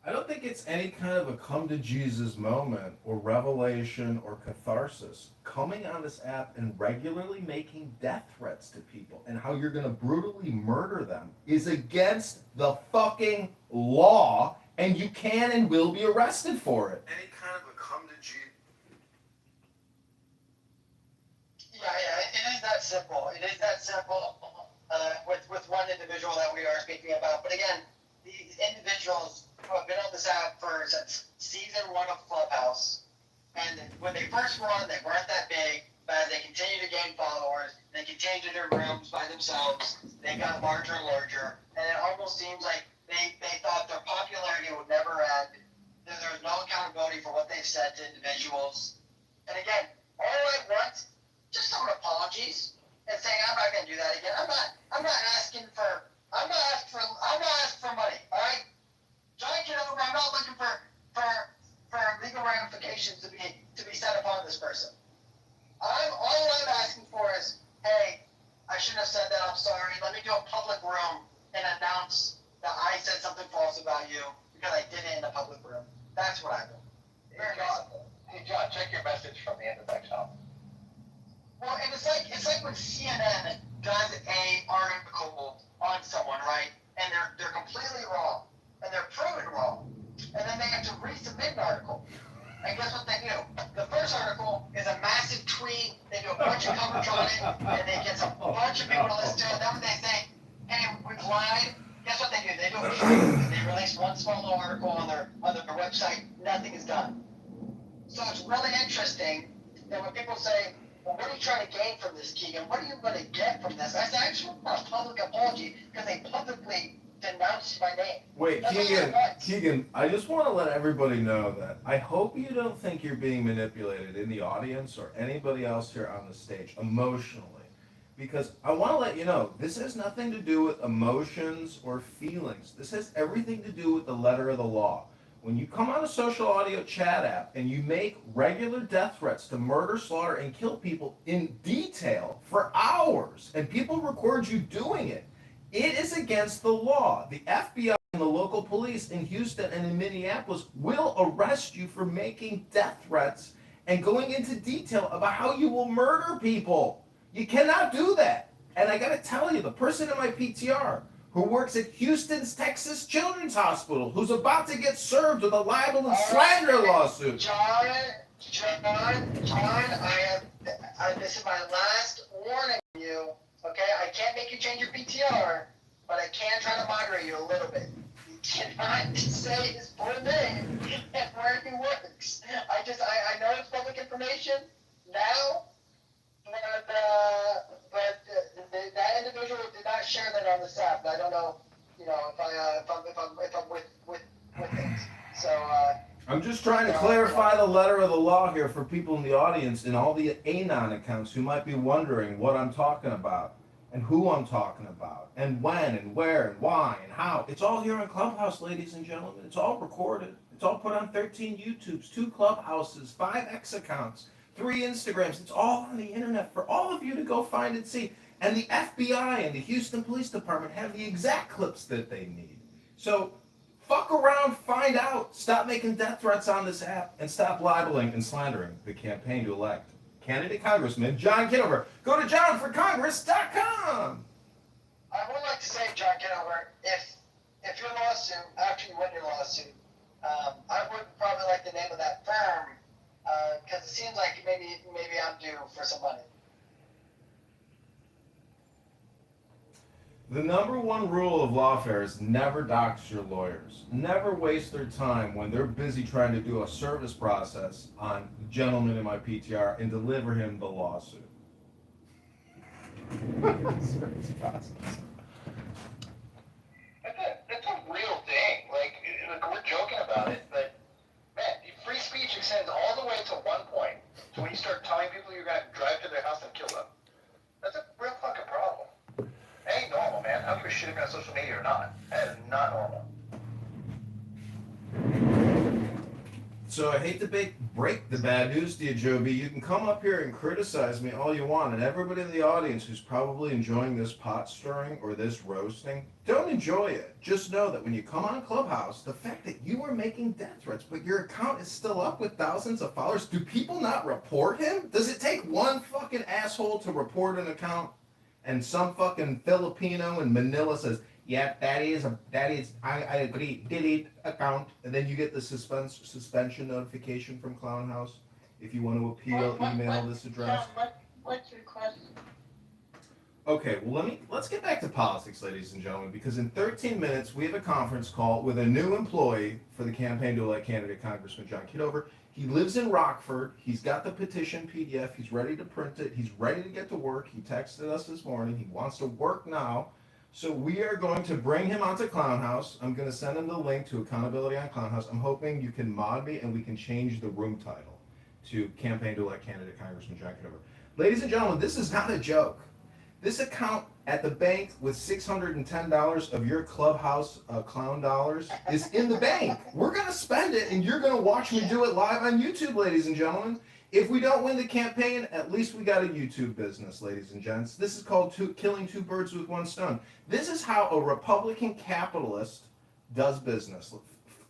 I don't think it's any kind of a come to Jesus moment or revelation or catharsis. Coming on this app and regularly making death threats to people and how you're going to brutally murder them is against the fucking law, and you can and will be arrested for it. Any kind of a come to Jesus. Yeah, it is that simple. It is that simple with one individual that we are speaking about. But again, these individuals who have been on this app since season 1 of Clubhouse, and when they first were on, they weren't that big, but as they continue to gain followers, they continue to do rooms by themselves, they got larger and larger, and it almost seems like they thought their popularity would never end. There was no accountability for what they've said to individuals. And again, all I want, just some apologies and saying I'm not going to do that again. I'm not asking for money. All right, John Kitover, I'm not looking for legal ramifications to be set upon this person. All I'm asking for is, hey, I shouldn't have said that. I'm sorry. Let me do a public room and announce that I said something false about you because I did it in a public room. That's what I do. Hey John, check your message from the end of that call. Well, and it's like when CNN does a article on someone, right? And they're completely wrong, and they're proven wrong, and then they have to resubmit an article. And guess what they do? The first article is a massive tweet. They do a bunch of coverage on it, and they get a bunch of people to listen to it. Then when they say, "Hey, we've lied," guess what they do? They do a tweet. They release one small little article on their website. Nothing is done. So it's really interesting that when people say, well, what are you trying to gain from this, Keegan? What are you going to get from this? I said, I just want a public apology because they publicly denounced my name. Wait, Keegan, I just want to let everybody know that I hope you don't think you're being manipulated in the audience or anybody else here on the stage emotionally. Because I want to let you know, this has nothing to do with emotions or feelings. This has everything to do with the letter of the law. When you come on a social audio chat app and you make regular death threats to murder, slaughter, and kill people in detail for hours, and people record you doing it, it is against the law. The FBI and the local police in Houston and in Minneapolis will arrest you for making death threats and going into detail about how you will murder people. You cannot do that. And I gotta tell you, the person in my PTR who works at Houston's Texas Children's Hospital, who's about to get served with a libel and slander lawsuit. John, this is my last warning to you, okay? I can't make you change your PTR, but I can try to moderate you a little bit. You cannot say his full name and where he works. I know it's public information now, but that individual did not share that on the app. I don't know, if I if I'm with things. So. I'm just trying to clarify the letter of the law here for people in the audience and all the Anon accounts who might be wondering what I'm talking about and who I'm talking about and when and where and why and how. It's all here on Clubhouse, ladies and gentlemen. It's all recorded. It's all put on 13 YouTubes, 2 Clubhouses, 5 X accounts, 3 Instagrams. It's all on the internet for all of you to go find and see. And the FBI and the Houston Police Department have the exact clips that they need. So fuck around, find out. Stop making death threats on this app and stop libeling and slandering the campaign to elect candidate Congressman John Kitover. Go to johnforcongress.com. I would like to say, John Kitover, if your lawsuit, after you win your lawsuit, I would probably like the name of that firm, because it seems like maybe I'm due for some money. The number one rule of lawfare is never dox your lawyers. Never waste their time when they're busy trying to do a service process on the gentleman in my PTR and deliver him the lawsuit. Service process. It's a real thing. Like, we're joking about it, but man, free speech extends all the way to one point. So when you start telling people you're going to drive to their house and kill them, that's a real fucking problem. That ain't normal, man. I don't give a shit if you're on social media or not. That is not normal. So I hate to break the bad news to you, Joe B. You can come up here and criticize me all you want, and everybody in the audience who's probably enjoying this pot stirring or this roasting, don't enjoy it. Just know that when you come on Clubhouse, the fact that you are making death threats, but your account is still up with thousands of followers, do people not report him? Does it take one fucking asshole to report an account? And some fucking Filipino in Manila says, yeah, I agree, delete account. And then you get the suspension notification from Clown House. If you want to appeal, email this address. What's your question? Okay, well let's get back to politics, ladies and gentlemen, because in 13 minutes we have a conference call with a new employee for the campaign to elect candidate Congressman John Kitover. He lives in Rockford. He's got the petition PDF. He's ready to print it. He's ready to get to work. He texted us this morning. He wants to work now. So we are going to bring him onto Clown House. I'm going to send him the link to Accountability on Clown House. I'm hoping you can mod me and we can change the room title to Campaign to Elect Candidate Congressman John Kitover. Ladies and gentlemen, this is not a joke. This account at the bank with $610 of your Clubhouse clown dollars is in the bank. We're going to spend it, and you're going to watch me do it live on YouTube, ladies and gentlemen. If we don't win the campaign, at least we got a YouTube business, ladies and gents. This is called killing 2 birds with 1 stone. This is how a Republican capitalist does business,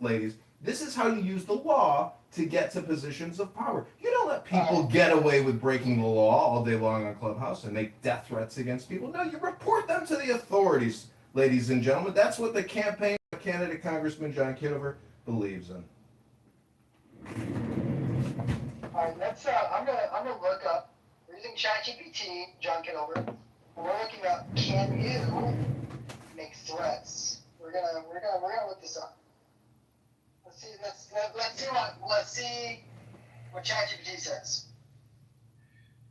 ladies. This is how you use the law to get to positions of power. You don't let people get away with breaking the law all day long on Clubhouse and make death threats against people. No, you report them to the authorities, ladies and gentlemen. That's what the campaign of candidate Congressman John Kitover believes in. All right, let's. I'm gonna look up using ChatGPT, John Kitover. We're looking up. Can you make threats? We're gonna look this up. Let's see what ChatGPT says.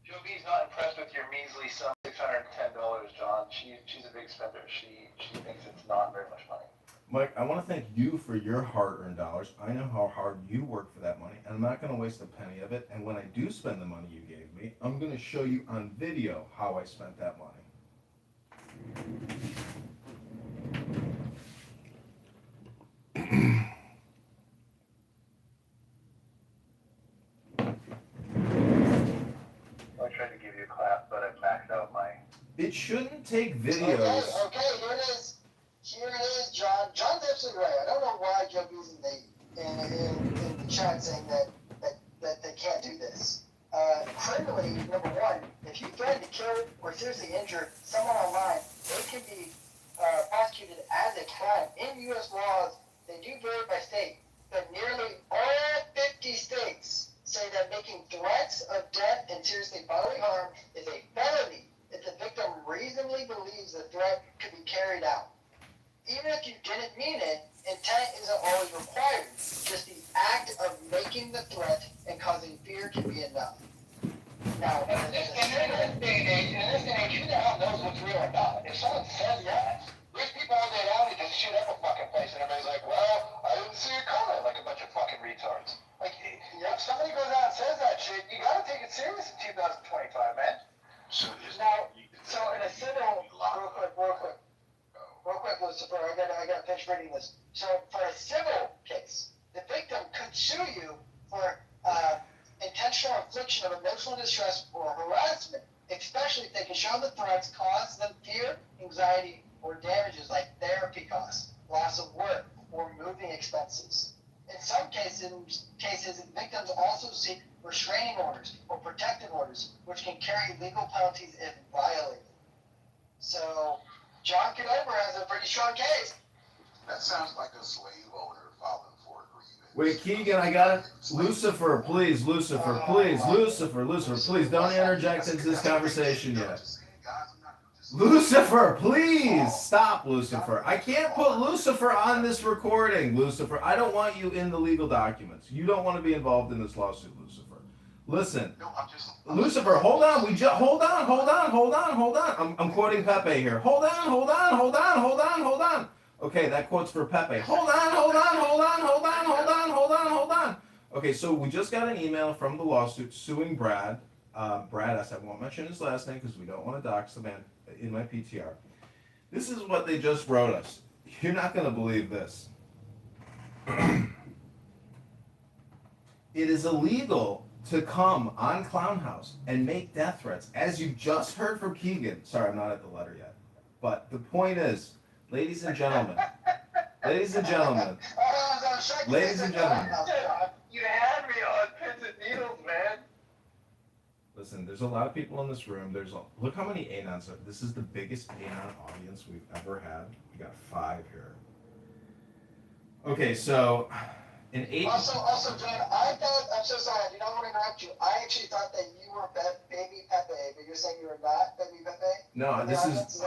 Joe B's not impressed with your measly sum, $610, John. She's a big spender. She thinks it's not very much money. Mike, I want to thank you for your hard-earned dollars. I know how hard you work for that money, and I'm not going to waste a penny of it. And when I do spend the money you gave me, I'm going to show you on video how I spent that money. I tried to give you a clap, but I maxed out my... It shouldn't take videos. Okay, here it is. Here it is, John. John's absolutely right. I don't know why Joe B's in the chat saying that they can't do this. Criminally, number one, if you threaten to kill or seriously injure someone online, they can be prosecuted as a crime. In U.S. laws, they do vary by state, but nearly all 50 states say that making threats of death and seriously bodily harm is a felony if the victim reasonably believes the threat could be carried out. Even if you didn't mean it, intent isn't always required. Just the act of making the threat and causing fear can be enough. Now, in this day and age, who the hell knows what's real or not? If someone says that, there's people all day long that just shoot up a fucking So for a civil case, the victim could sue you for intentional infliction of emotional distress or harassment, especially if they can show the threats cause them fear, anxiety, or damages like therapy costs, loss of work, or moving expenses. In some cases, victims also seek restraining orders or protective orders, which can carry legal penalties if violated. So, John Kitover has a pretty strong case. That sounds like a slave owner filing for a grievance. Wait, Keegan, I got it. Lucifer, please, Lucifer, please don't interject into this conversation yet. Lucifer, please stop, Lucifer. I can't put Lucifer on this recording, Lucifer. I don't want you in the legal documents. You don't want to be involved in this lawsuit, Lucifer. Listen, Lucifer, hold on. Hold on. I'm quoting Pepe here. Hold on. Okay, that quote's for Pepe. Hold on. Okay, so we just got an email from the lawsuit suing Brad. Brad S. I won't mention his last name because we don't want to dox the man in my PTR. This is what they just wrote us. You're not going to believe this. It is illegal to come on Clown House and make death threats, as you just heard from Keegan. Sorry, I'm not at the letter yet. But the point is, ladies and gentlemen, You had me on pins and needles, man. Listen, there's a lot of people in this room. Look how many Anons are. This is the biggest Anon audience we've ever had. We got 5 here. Okay, so in 8. Also, John, I'm so sorry. I do not want to interrupt you. I actually thought that you were Baby Pepe, but you're saying you were not Baby Pepe. No, this is.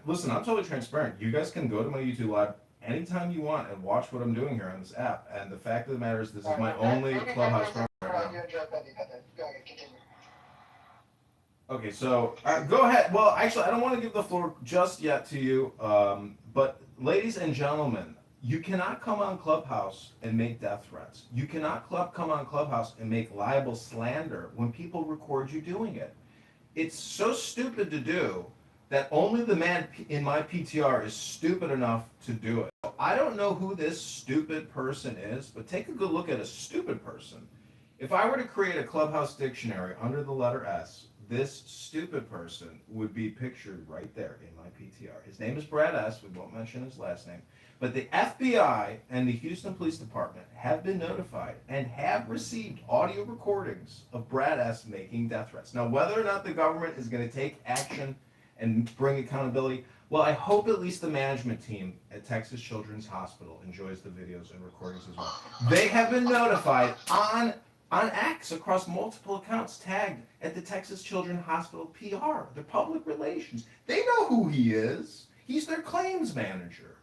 Listen. I'm totally transparent. You guys can go to my YouTube live anytime you want and watch what I'm doing here on this app. And the fact of the matter is, this is my only Clubhouse program. Okay, so go ahead. Well, actually, I don't want to give the floor just yet to you. But ladies and gentlemen, you cannot come on Clubhouse and make death threats. You cannot come on Clubhouse and make liable slander when people record you doing it. It's so stupid to do that only the man in my PTR is stupid enough to do it. I don't know who this stupid person is, but take a good look at a stupid person. If I were to create a Clubhouse dictionary under the letter S, this stupid person would be pictured right there in my PTR. His name is Brad S. We won't mention his last name. But the FBI and the Houston Police Department have been notified and have received audio recordings of Brad S. making death threats. Now, whether or not the government is going to take action and bring accountability, well, I hope at least the management team at Texas Children's Hospital enjoys the videos and recordings as well. They have been notified on acts across multiple accounts tagged at the Texas Children's Hospital PR, their public relations. They know who he is. He's their claims manager.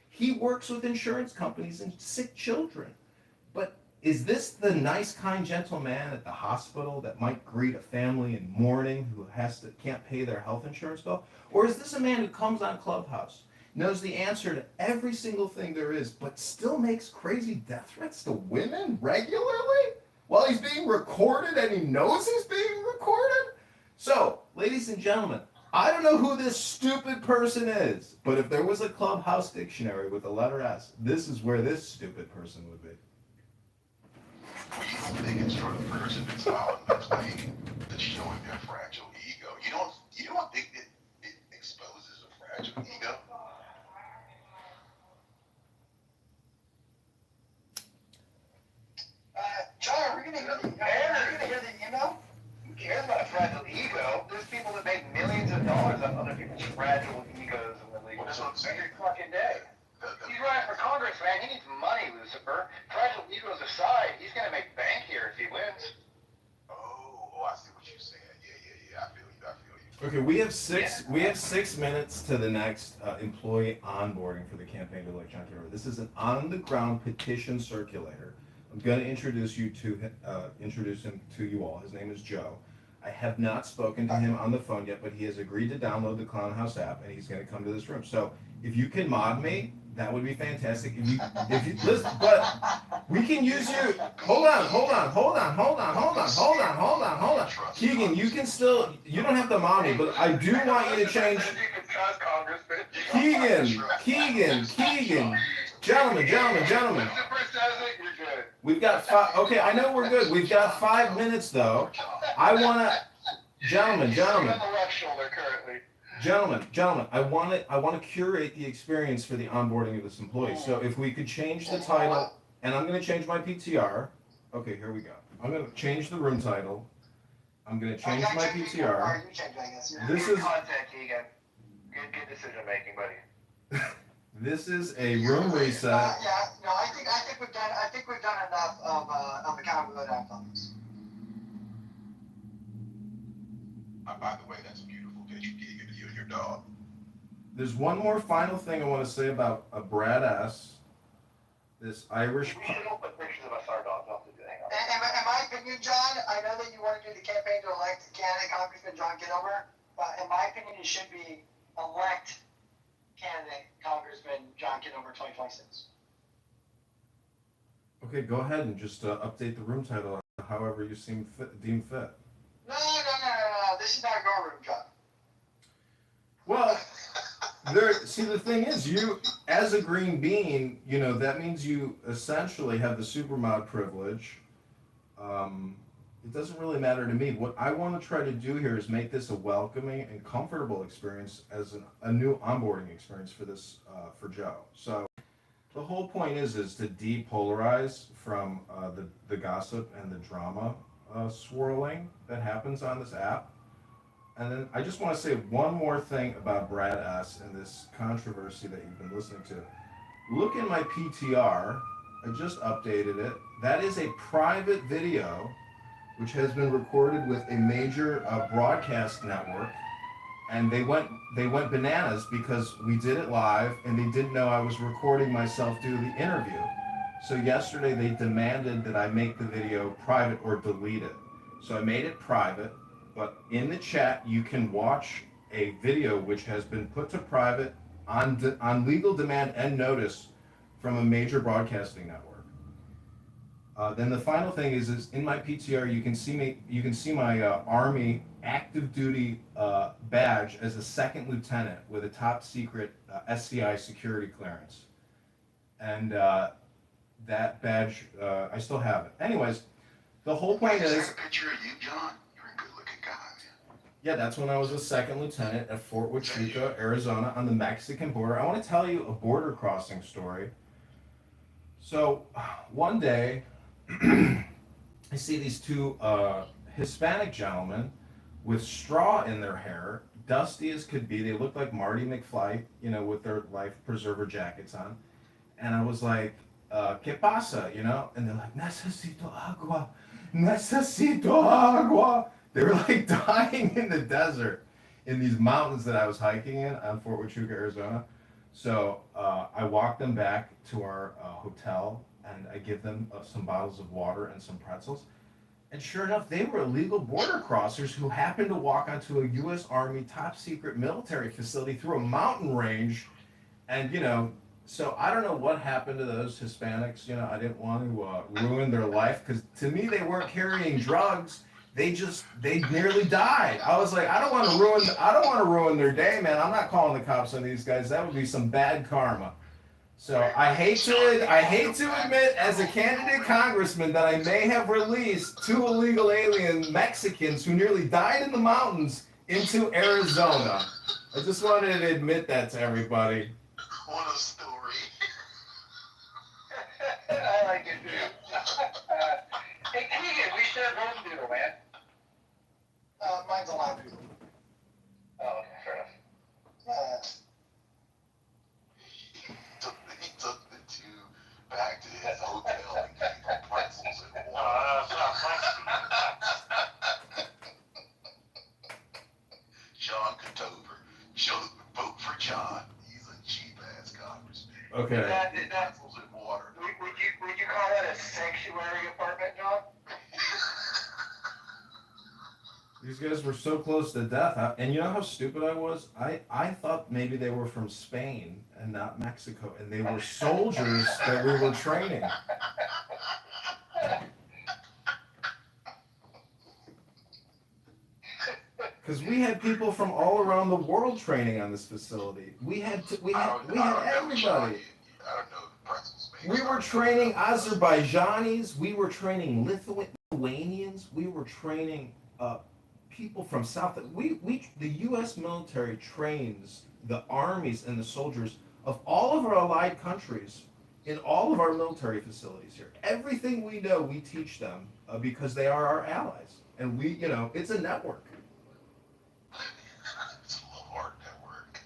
He works with insurance companies and sick children. But is this the nice, kind, gentle man at the hospital that might greet a family in mourning who can't pay their health insurance bill? Or is this a man who comes on Clubhouse, knows the answer to every single thing there is, but still makes crazy death threats to women regularly? While he's being recorded and he knows he's being recorded? So, ladies and gentlemen, I don't know who this stupid person is, but if there was a Clubhouse dictionary with the letter S, this is where this stupid person would be. You don't think it's for the person that's out that's showing their fragile ego. You don't think it exposes a fragile ego? John, are we going to hear the email? Who cares about a fragile ego? There's people that make millions of dollars on other people's fragile egos in the legal system every fucking day. He's running for Congress, man. He needs money, Lucifer. Fragile egos aside, he's going to make bank here if he wins. Oh, I see what you're saying. Yeah. I feel you. Okay, we have 6 minutes to the next employee onboarding for the campaign to elect John Kitover. This is an on-the-ground petition circulator. I'm going to introduce him to you all. His name is Joe. I have not spoken to him on the phone yet, but he has agreed to download the Clown House app, and he's going to come to this room. So if you can mod me, that would be fantastic. If you listen, but we can use you. Hold on. Keegan, you can still. You don't have to mod me, but I do want you to change. Gentlemen. Once the first does it, you're good. We've got 5. Okay, I know we're good. We've got 5 minutes though. I wanna, gentlemen. He's on the left shoulder currently. Gentlemen, I want to curate the experience for the onboarding of this employee. So if we could change the title, and I'm going to change my PTR. Okay, here we go. I'm going to change the room title. I'm going to change my PTR. This is Contact Keegan. Good decision making, buddy. this is a room reset. I think we've done enough of accountability on this. By the way, that's beautiful. Get you and your dog. There's one more final thing I want to say about a Brad S. This Irish. We should put pictures of us, our dogs. I'll have to do hang on. In my opinion, John, I know that you want to do the campaign to elect candidate Congressman John Kitover, but in my opinion, it should be elect candidate Congressman John Kitover 2026. Okay, go ahead and just update the room title however you deem fit. No. This is not your room, John. Well, see, the thing is, you, as a green bean, that means you essentially have the supermod privilege. It doesn't really matter to me. What I want to try to do here is make this a welcoming and comfortable experience as a new onboarding experience for this, for Joe. So the whole point is to depolarize from the gossip and the drama swirling that happens on this app. And then I just want to say one more thing about Brad S. and this controversy that you've been listening to. Look in my PTR. I just updated it. That is a private video which has been recorded with a major broadcast network. And they went bananas because we did it live and they didn't know I was recording myself do the interview. So yesterday they demanded that I make the video private or delete it. So I made it private. But in the chat, you can watch a video which has been put to private on legal demand and notice from a major broadcasting network. Then the final thing is in my PTR, you can see my Army active duty badge as a second lieutenant with a top secret SCI security clearance, and that badge I still have it. Anyways, the whole point is. A picture of you, John. Yeah, that's when I was a second lieutenant at Fort Huachuca, Arizona, on the Mexican border. I want to tell you a border crossing story. So one day, I see these 2 Hispanic gentlemen with straw in their hair, dusty as could be. They look like Marty McFly, with their life preserver jackets on. And I was like, ¿Qué pasa? And they're like, necesito agua. They were like dying in the desert in these mountains that I was hiking in on Fort Huachuca, Arizona. So I walked them back to our hotel and I give them some bottles of water and some pretzels. And sure enough, they were illegal border crossers who happened to walk onto a U.S. Army top secret military facility through a mountain range. And, so I don't know what happened to those Hispanics. I didn't want to ruin their life because to me, they weren't carrying drugs. They nearly died. I was like, I don't want to ruin their day, man. I'm not calling the cops on these guys. That would be some bad karma. So I hate to admit as a candidate congressman that I may have released 2 illegal alien Mexicans who nearly died in the mountains into Arizona. I just wanted to admit that to everybody. What a story. I like it, dude. Hey, Keegan, we share home doodle, man. Mine's a live doodle. Oh, okay, fair enough. He took the 2 back to his hotel and gave them pretzels and water. John Kitover. Vote for John. He's a cheap-ass congressman. Okay. Pretzels and water. Would you call that a sanctuary apartment, John? These guys were so close to death. And you know how stupid I was? I thought maybe they were from Spain and not Mexico. And they were soldiers that we were training. Because we had people from all around the world training on this facility. We had everybody. I don't know. We were training Azerbaijanis. We were training Lithuanians. We were training people from South. The U.S. military trains the armies and the soldiers of all of our allied countries in all of our military facilities here. Everything we know, we teach them because they are our allies, and it's a network. It's a hard network.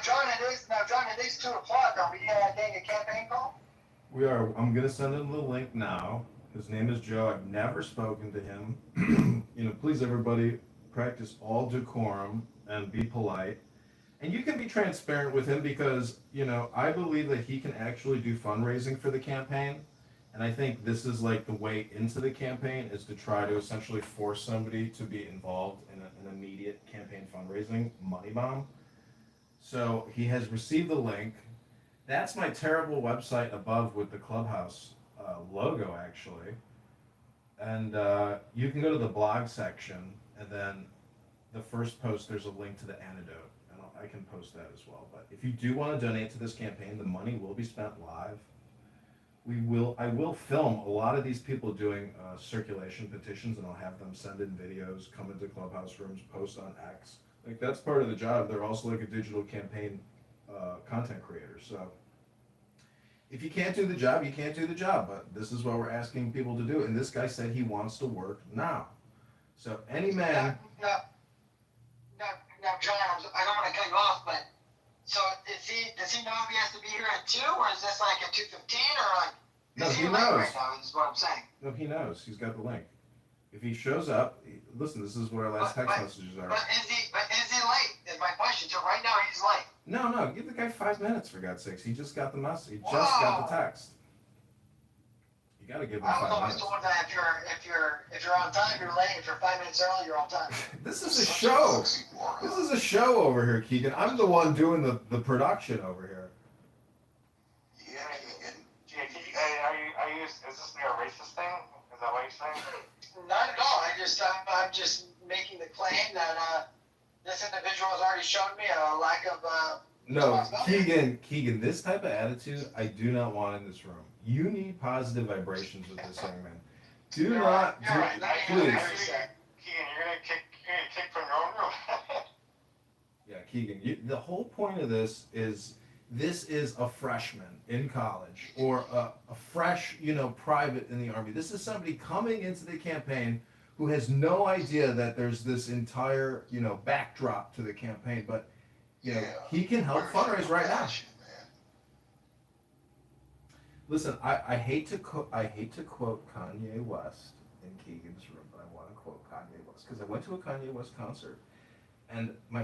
John, it is 2:00. Are we getting a campaign call? We are. I'm gonna send him the link now. His name is Joe. I've never spoken to him. Please everybody practice all decorum and be polite. And you can be transparent with him because, I believe that he can actually do fundraising for the campaign. And I think this is like the way into the campaign is to try to essentially force somebody to be involved in an immediate campaign fundraising money bomb. So he has received the link. That's my terrible website above with the Clubhouse logo, actually. And you can go to the blog section, and then the first post, there's a link to the antidote. And I can post that as well. But if you do want to donate to this campaign, the money will be spent live. I will film a lot of these people doing circulation petitions, and I'll have them send in videos, come into Clubhouse rooms, post on X. Like, that's part of the job. They're also like a digital campaign content creator. So if you can't do the job, you can't do the job. But this is what we're asking people to do. And this guy said he wants to work now. So any man. Now, John, I don't want to cut you off, but so does he know if he has to be here at 2, or is this like at 2:15, or like? No, he knows. Right now, is what I'm saying. No, he knows. He's got the link. If he shows up, listen, this is what our last text messages are. But is he late? Is my question. So right now he's late. No, give the guy 5 minutes, for God's sakes. He just got the message. He just got the text. You gotta give him 5 minutes. I was told that if you're on time, you're late. If you're 5 minutes early, you're on time. This is a show. This is a show over here, Keegan. I'm the one doing the production over here. Yeah, Keegan. Is this a racist thing? Is that what you're saying? Not at all. I'm just making the claim that this individual has already shown me a lack of. No, Keegan, this type of attitude I do not want in this room. You need positive vibrations with this young man. Please. Keegan, you're gonna kick from your own room. Yeah, Keegan. The whole point of this is a freshman in college or a fresh, private in the Army. This is somebody coming into the campaign who has no idea that there's this entire, backdrop to the campaign, but he can help fundraise right now. Listen, I hate to quote Kanye West in Keegan's room, but I want to quote Kanye West because I went to a Kanye West concert, and I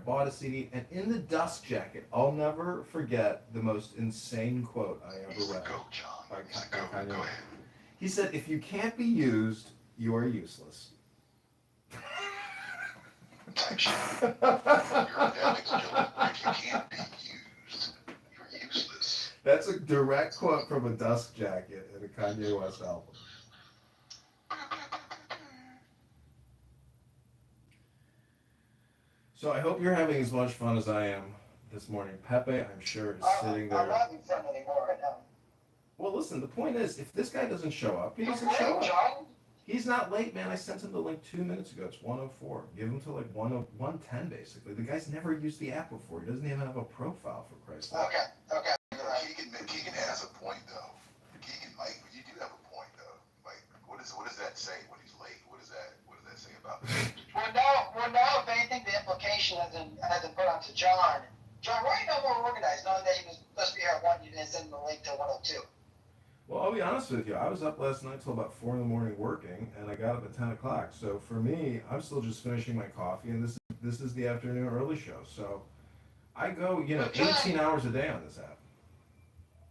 bought a CD, and in the dust jacket, I'll never forget the most insane quote I ever read. Go, John. By Go Kanye. ahead. He said, "If you can't be used, you are useless." Type shit. You're an ethics killer. If you can't be used, you're useless. That's a direct quote from a dust jacket in a Kanye West album. So I hope you're having as much fun as I am this morning. Pepe, I'm sure, is sitting there. I'm not in front anymore right now. Well, listen, the point is, if this guy doesn't show up, he doesn't show up. John. He's not late, man. I sent him the link 2 minutes ago. It's 1:04. Give him to like 1:10, basically. The guy's never used the app before. He doesn't even have a profile, for Christ's sake. Okay. Keegan has a point, though. Mike, you do have a point, though. Like, what does that say when he's late? What does that say about this? Well, now, if anything, the implication hasn't put onto John. John, why are you not more organized, knowing that he was supposed to be here at 1, you didn't send him the link to 1:02? Well, I'll be honest with you. I was up last night till about 4 in the morning working, and I got up at 10 o'clock. So for me, I'm still just finishing my coffee, and this is the afternoon early show. So I go, 18 hours a day on this app.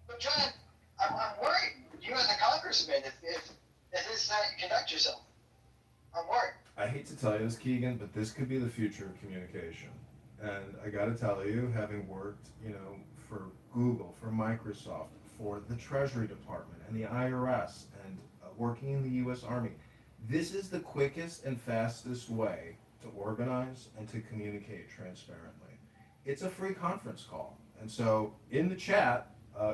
But John, I'm worried. You as a congressman, if this is how you conduct yourself, I'm worried. I hate to tell you this, Keegan, but this could be the future of communication. And I got to tell you, having worked, for Google, for Microsoft, for the Treasury Department and the IRS, and working in the U.S. Army, this is the quickest and fastest way to organize, and to communicate transparently. It's a free conference call. And so in the chat,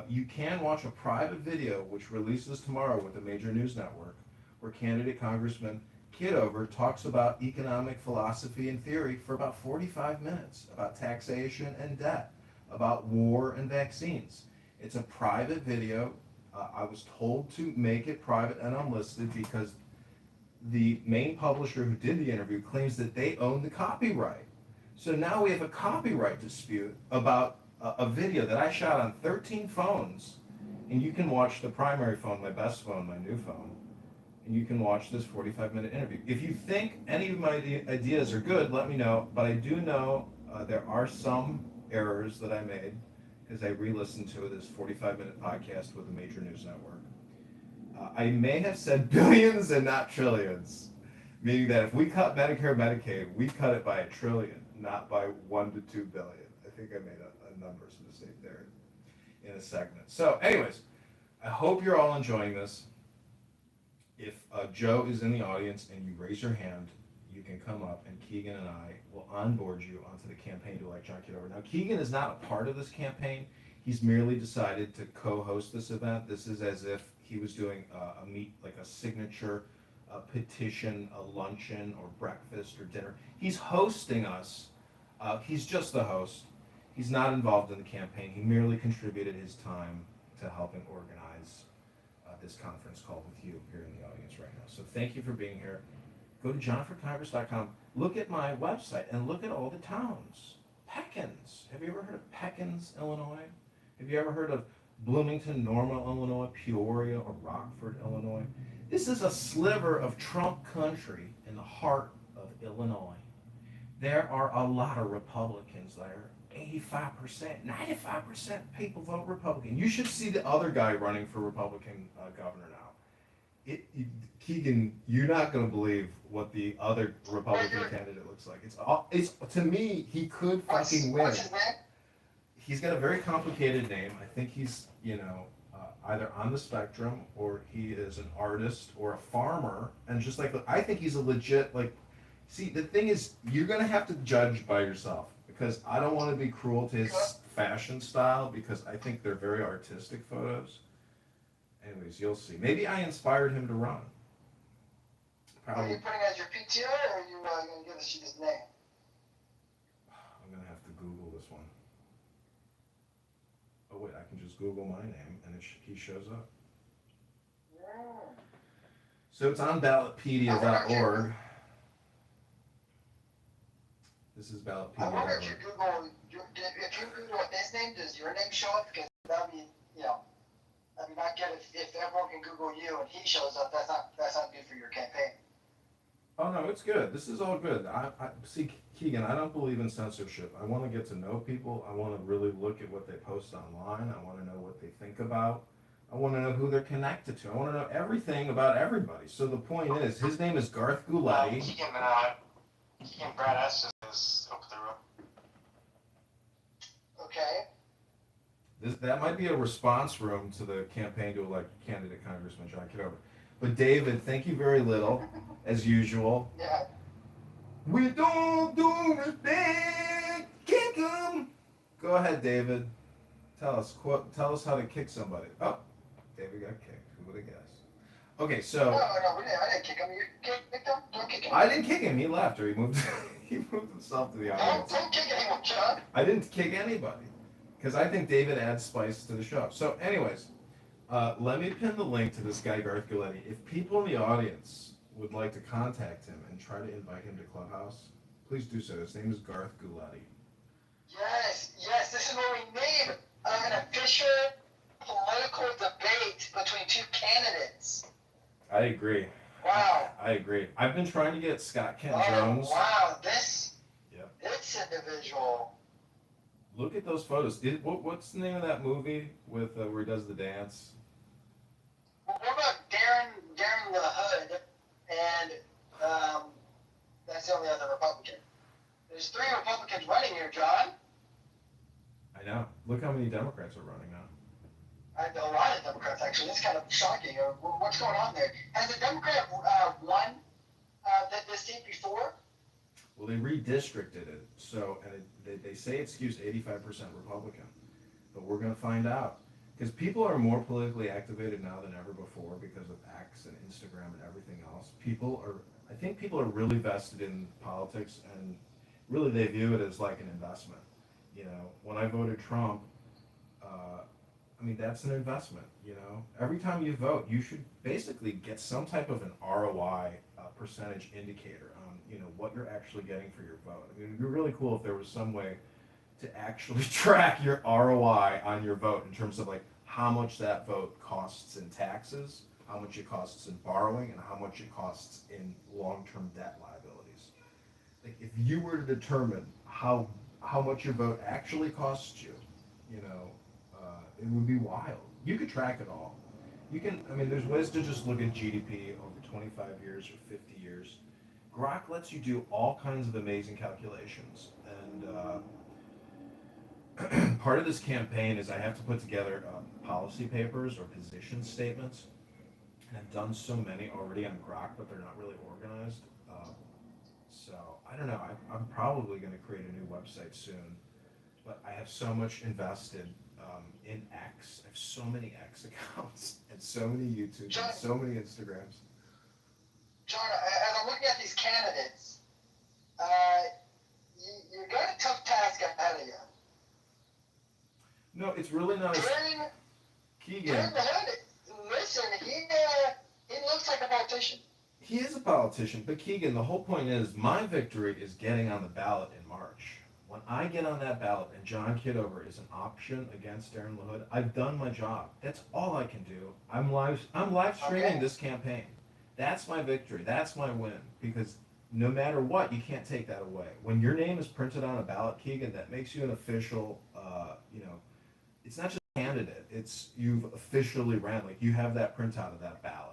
you can watch a private video which releases tomorrow with a major news network where candidate Congressman Kitover talks about economic philosophy and theory for about 45 minutes, about taxation and debt, about war and vaccines. It's a private video. I was told to make it private and unlisted because the main publisher who did the interview claims that they own the copyright. So now we have a copyright dispute about a video that I shot on 13 phones, and you can watch the primary phone, my best phone, my new phone, and you can watch this 45-minute interview. If you think any of my ideas are good, let me know, but I do know there are some errors that I made because I re-listened to this 45-minute podcast with a major news network. I may have said billions and not trillions, meaning that if we cut Medicare, Medicaid, we cut it by $1 trillion, not by 1 to 2 billion. I think I made a numbers mistake there in a segment. So anyways, I hope you're all enjoying this. If Joe is in the audience and you raise your hand, you can come up and Keegan and I will onboard you onto the campaign to elect John Kitover. Now, Keegan is not a part of this campaign. He's merely decided to co-host this event. This is as if he was doing like a signature petition, a luncheon or breakfast or dinner. He's hosting us. He's just the host. He's not involved in the campaign. He merely contributed his time to helping organize this conference call with you here in the audience right now. So thank you for being here. Go to johnforcongress.com. Look at my website and look at all the towns. Peckins. Have you ever heard of Peckins, Illinois? Have you ever heard of Bloomington, Normal, Illinois, Peoria, or Rockford, Illinois? This is a sliver of Trump country in the heart of Illinois. There are a lot of Republicans there. 85%, 95% people vote Republican. You should see the other guy running for Republican governor now. Keegan, you're not going to believe what the other Republican candidate looks like. It's to me, he could fucking win. What's his name? He's got a very complicated name. I think he's, either on the spectrum or he is an artist or a farmer. And just like, I think he's a legit, see, the thing is, you're going to have to judge by yourself because I don't want to be cruel to his fashion style because I think they're very artistic photos. Anyways, you'll see. Maybe I inspired him to run. Are you putting as your PTR or are you going to give us his name? I'm going to have to Google this one. Oh wait, I can just Google my name and he shows up. So it's on ballotpedia.org. This is ballotpedia.org. I wonder if you Google his name, does your name show up? Because that'd be, that'd be not good if everyone can Google you and he shows up. That's not good for your campaign. Oh no, it's good. This is all good. I see, Keegan, I don't believe in censorship. I want to get to know people. I want to really look at what they post online. I want to know what they think about. I want to know who they're connected to. I want to know everything about everybody. So the point is, his name is Garth Gouletti. Keegan Brad S. is open the room. Okay. That might be a response room to the campaign to elect candidate Congressman John Kitover. But David, thank you very little, as usual. Yeah. We don't do respect, kick 'em. Go ahead, David. Tell us how to kick somebody. Oh, David got kicked. Who would have guessed? Okay, so. No, I didn't kick him. You kicked him? Don't kick him. I didn't kick him. He left, or he moved. He moved himself to the audience. Don't kick anyone, John. I didn't kick anybody, because I think David adds spice to the show. So, anyways, let me pin the link to this guy Garth Gouletti. If people in the audience would like to contact him and try to invite him to Clubhouse, please do so. His name is Garth Gouletti. Yes, this is where we need an official political debate between two candidates. I agree. Wow. I agree. I've been trying to get Scott Kent Jones. Wow, this individual. Look at those photos. What's the name of that movie with where he does the dance? Well, what about Darren the Hood? And that's the only other Republican. There's 3 Republicans running here, John. I know. Look how many Democrats are running now. A lot of Democrats, actually. It's kind of shocking. What's going on there? Has a Democrat won this seat before? Well, they redistricted it, so, and they say it skews 85% Republican, but we're gonna find out. Because people are more politically activated now than ever before because of X and Instagram and everything else. I think people are really vested in politics, and really they view it as like an investment. You know, when I voted Trump, I mean, that's an investment, you know? Every time you vote, you should basically get some type of an ROI percentage indicator on, you know, what you're actually getting for your vote. I mean, it'd be really cool if there was some way to actually track your ROI on your vote in terms of like how much that vote costs in taxes, how much it costs in borrowing, and how much it costs in long-term debt liabilities. Like if you were to determine how much your vote actually costs you, you know, it would be wild. You could track it all. You can, I mean, there's ways to just look at GDP over 25 years or 50 years. Grok lets you do all kinds of amazing calculations. And part of this campaign is I have to put together policy papers or position statements. And I've done so many already on Grok, but they're not really organized. So I don't know. I'm probably going to create a new website soon. But I have so much invested in X. I have so many X accounts and so many YouTubes and so many Instagrams. John, as I'm looking at these candidates, you got a tough task ahead of you. No, it's really not. Keegan. Listen, he looks like a politician. He is a politician, but Keegan, the whole point is my victory is getting on the ballot in March. When I get on that ballot and John Kitover is an option against Darren LaHood, I've done my job. That's all I can do. I'm live streaming this campaign. That's my victory. That's my win. Because no matter what, you can't take that away. When your name is printed on a ballot, Keegan, that makes you an official, you know, it's not just a candidate. It's you've officially ran. Like you have that printout of that ballot.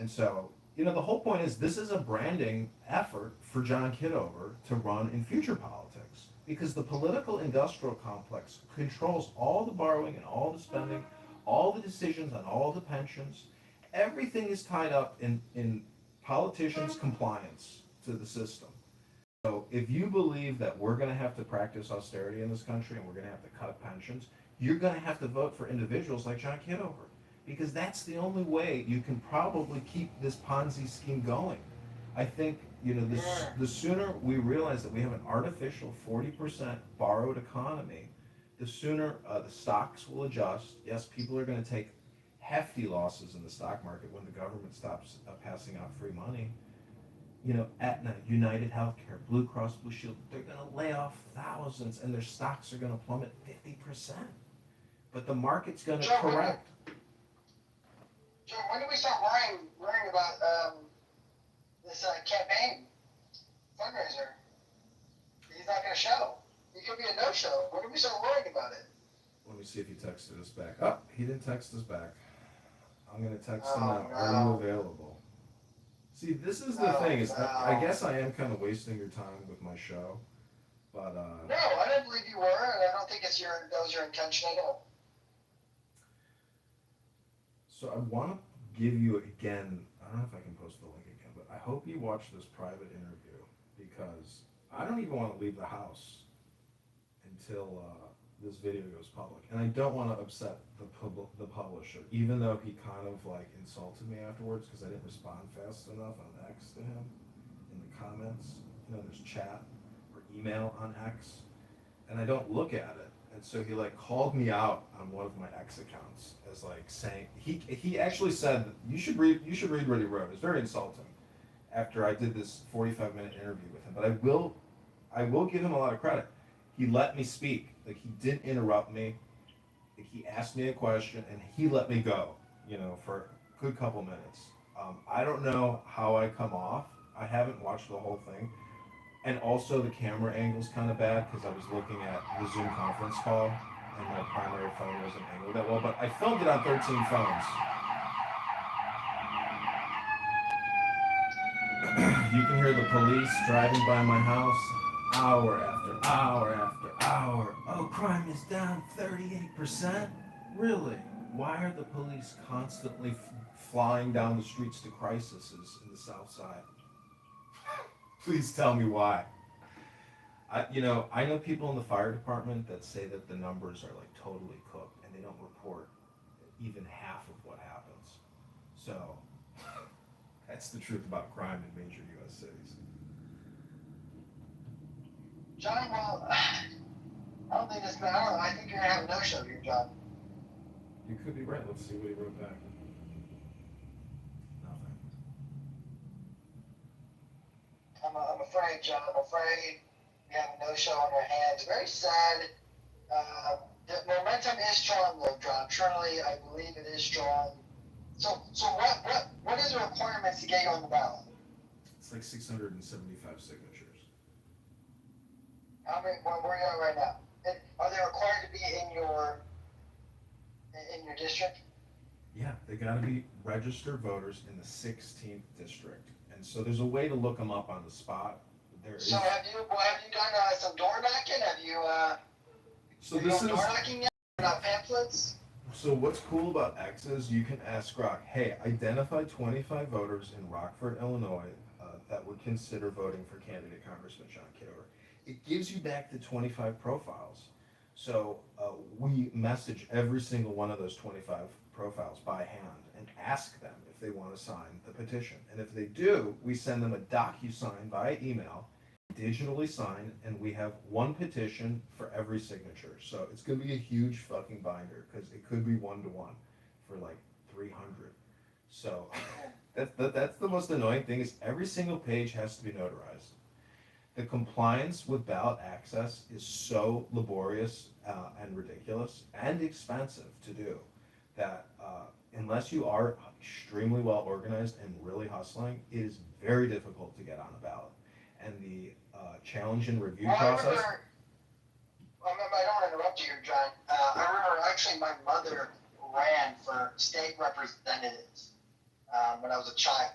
And so, you know, the whole point is this is a branding effort for John Kitover to run in future politics because the political industrial complex controls all the borrowing and all the spending, all the decisions on all the pensions. Everything is tied up in politicians' compliance to the system. So if you believe that we're going to have to practice austerity in this country and we're going to have to cut pensions, you're going to have to vote for individuals like John Kitover. Because that's the only way you can probably keep this Ponzi scheme going. I think, you know, the sooner we realize that we have an artificial 40% borrowed economy, the sooner the stocks will adjust. Yes, people are going to take hefty losses in the stock market when the government stops passing out free money. You know, Aetna, United Healthcare, Blue Cross Blue Shield, they're going to lay off thousands and their stocks are going to plummet 50%. But the market's going to correct. Joe, when do we start worrying about this campaign fundraiser? He's not going to show. He could be a no-show. When do we start worrying about it? Let me see if he texted us back. Oh, he didn't text us back. I'm going to text him now. No. Are you available? See, this is the thing. Is no. I guess I am kind of wasting your time with my show. But no, I don't believe you were, and I don't think that was your intention at all. So I want to give you again, I don't know if I can post the link again, but I hope you watch this private interview because I don't even want to leave the house until this video goes public. And I don't want to upset the publisher, even though he kind of like insulted me afterwards because I didn't respond fast enough on X to him in the comments. You know, there's chat or email on X, and I don't look at it. And so he like called me out on one of my X accounts as like saying he actually said you should read what he wrote. It's very insulting after I did this 45-minute interview with him. But I will give him a lot of credit. He let me speak. Like he didn't interrupt me. Like, he asked me a question and he let me go, you know, for a good couple minutes. I don't know how I come off. I haven't watched the whole thing. And also the camera angle's kind of bad because I was looking at the Zoom conference call and my primary phone wasn't angled that well, but I filmed it on 13 phones. You can hear the police driving by my house hour after hour after hour. Oh, crime is down 38%? Really? Why are the police constantly flying down the streets to crises in the South Side? Please tell me why. I know people in the fire department that say that the numbers are like totally cooked and they don't report even half of what happens. So that's the truth about crime in major U.S. cities. John, well, I don't think this man, I don't know, I think you're gonna have a no-show here, John. You could be right. Let's see what he wrote back. Nothing. I'm afraid, John, I'm afraid we have a no-show on our hands. Very sad. The momentum is strong, though, John. Truly, I believe it is strong. So what is the requirements to get you on the ballot? It's like 675 signatures. How many? Where are you at right now? And are they required to be in your district? Yeah, they got to be registered voters in the 16th district, and so there's a way to look them up on the spot. There is. So have you done some door knocking? So have you this done is. door knocking yet? About pamphlets? So what's cool about X is you can ask Grok, hey, identify 25 voters in Rockford, Illinois, that would consider voting for candidate Congressman John Kitover. It gives you back the 25 profiles. So we message every single one of those 25 profiles by hand and ask them if they want to sign the petition. And if they do, we send them a DocuSign via email, digitally sign, and we have one petition for every signature. So it's going to be a huge fucking binder because it could be 1-to-1 for like 300. So that's the most annoying thing is every single page has to be notarized. The compliance with ballot access is so laborious and ridiculous and expensive to do that unless you are extremely well organized and really hustling, it is very difficult to get on a ballot. And the challenge and review process. I don't want to interrupt you here, John. I remember actually my mother ran for state representatives when I was a child.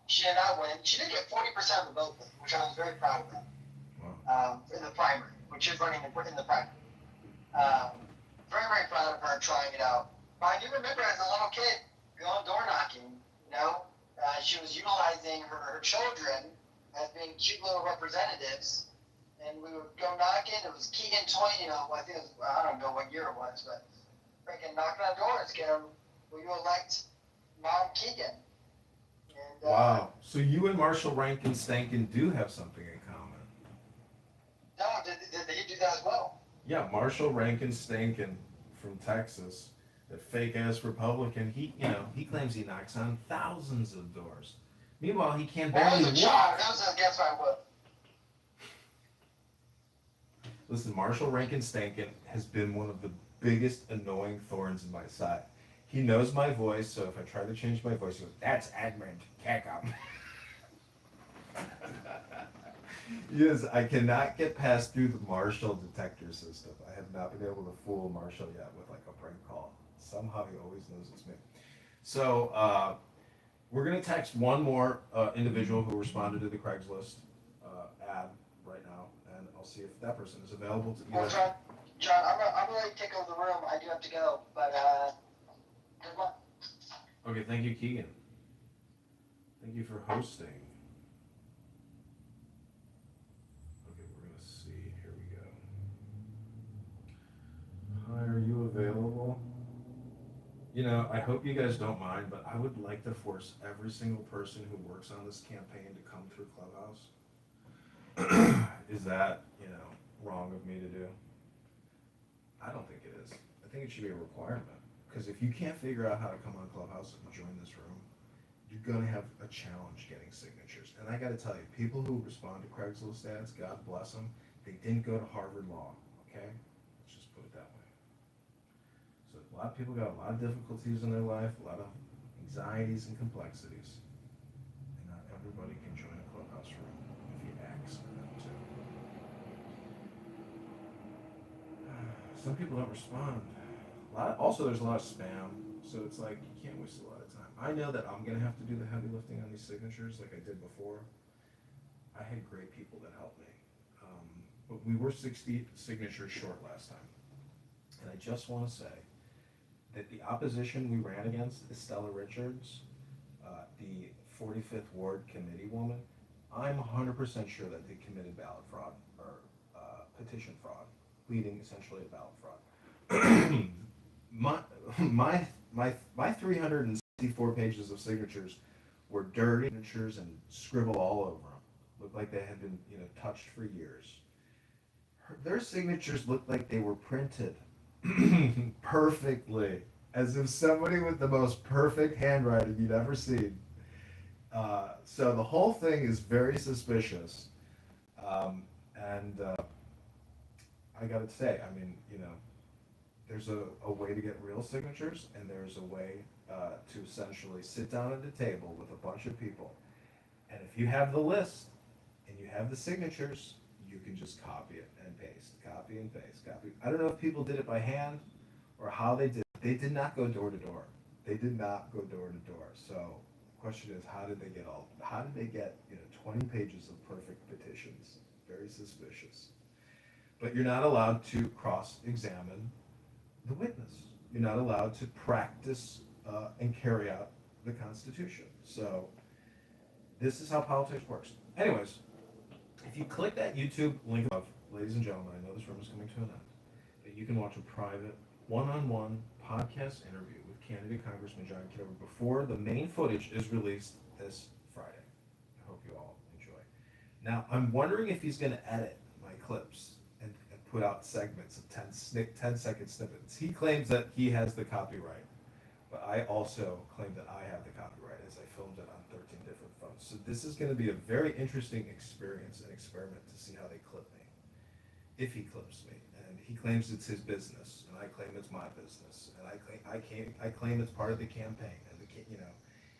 She did not win. She did get 40% of the vote, which I was very proud of her. Wow. In the primary, which is running in the primary. Very, very proud of her trying it out. But I do remember as a little kid, going door knocking, she was utilizing her children as being cute little representatives. And we would go knocking. It was Keegan Toy, I think it was, I don't know what year it was, but freaking knocking on doors, will you elect Mom Keegan? And, wow. So you and Marshall Rankin Stankin do have something in common. No, did he do that as well? Yeah, Marshall Rankin Stankin from Texas, the fake ass Republican, he claims he knocks on thousands of doors. Meanwhile, he can't barely walk. That was a guess I would. Listen, Marshall Rankin Stankin has been one of the biggest annoying thorns in my side. He knows my voice, so if I try to change my voice, he goes, "That's Edmund Keckham." Yes, I cannot get past through the Marshall detector system. I have not been able to fool Marshall yet with like a prank call. Somehow he always knows it's me. So we're gonna text one more individual who responded to the Craigslist ad right now, and I'll see if that person is available to Well, John, I'm gonna take over the room. I do have to go, but good luck. Okay, thank you, Keegan. Thank you for hosting. Okay, we're gonna see. Here we go. Hi, are you available? I hope you guys don't mind, but I would like to force every single person who works on this campaign to come through Clubhouse. Is that, wrong of me to do? I don't think it is. I think it should be a requirement. Because if you can't figure out how to come on Clubhouse and join this room, you're going to have a challenge getting signatures. And I got to tell you, people who respond to Craigslist ads, God bless them, they didn't go to Harvard Law, okay? Let's just put it that way. So a lot of people got a lot of difficulties in their life, a lot of anxieties and complexities. And not everybody can join a Clubhouse room if you ask them to. Some people don't respond. Also, there's a lot of spam, so it's like you can't waste a lot of time. I know that I'm gonna have to do the heavy lifting on these signatures like I did before. I had great people that helped me, but we were 60 signatures short last time. And I just want to say that the opposition we ran against, Estella Richards, the 45th Ward committee woman, I'm 100% sure that they committed ballot fraud or petition fraud, leading essentially to ballot fraud. my, my 364 pages of signatures were dirty signatures and scribble all over them. Looked like they had been, touched for years. Their signatures looked like they were printed perfectly, as if somebody with the most perfect handwriting you'd ever seen. So the whole thing is very suspicious. And I gotta say, I mean, there's a way to get real signatures, and there's a way to essentially sit down at a table with a bunch of people. And if you have the list and you have the signatures, you can just copy it and paste, copy and paste, copy. I don't know if people did it by hand or how they did it. They did not go door to door. They did not go door to door. So the question is, how did they get 20 pages of perfect petitions? Very suspicious. But you're not allowed to cross-examine the witness. You're not allowed to practice and carry out the Constitution. So this is how politics works. Anyways, if you click that YouTube link above, ladies and gentlemen, I know this room is coming to an end, but you can watch a private, one-on-one podcast interview with candidate Congressman John Kitover before the main footage is released this Friday. I hope you all enjoy. Now, I'm wondering if he's going to edit my clips and put out segments of 10-second snippets. He claims that he has the copyright, but I also claim that I have the copyright as I filmed it on 13 different phones. So this is going to be a very interesting experience and experiment to see how they clip me, if he clips me. And he claims it's his business, and I claim it's my business, and I claim it's part of the campaign. And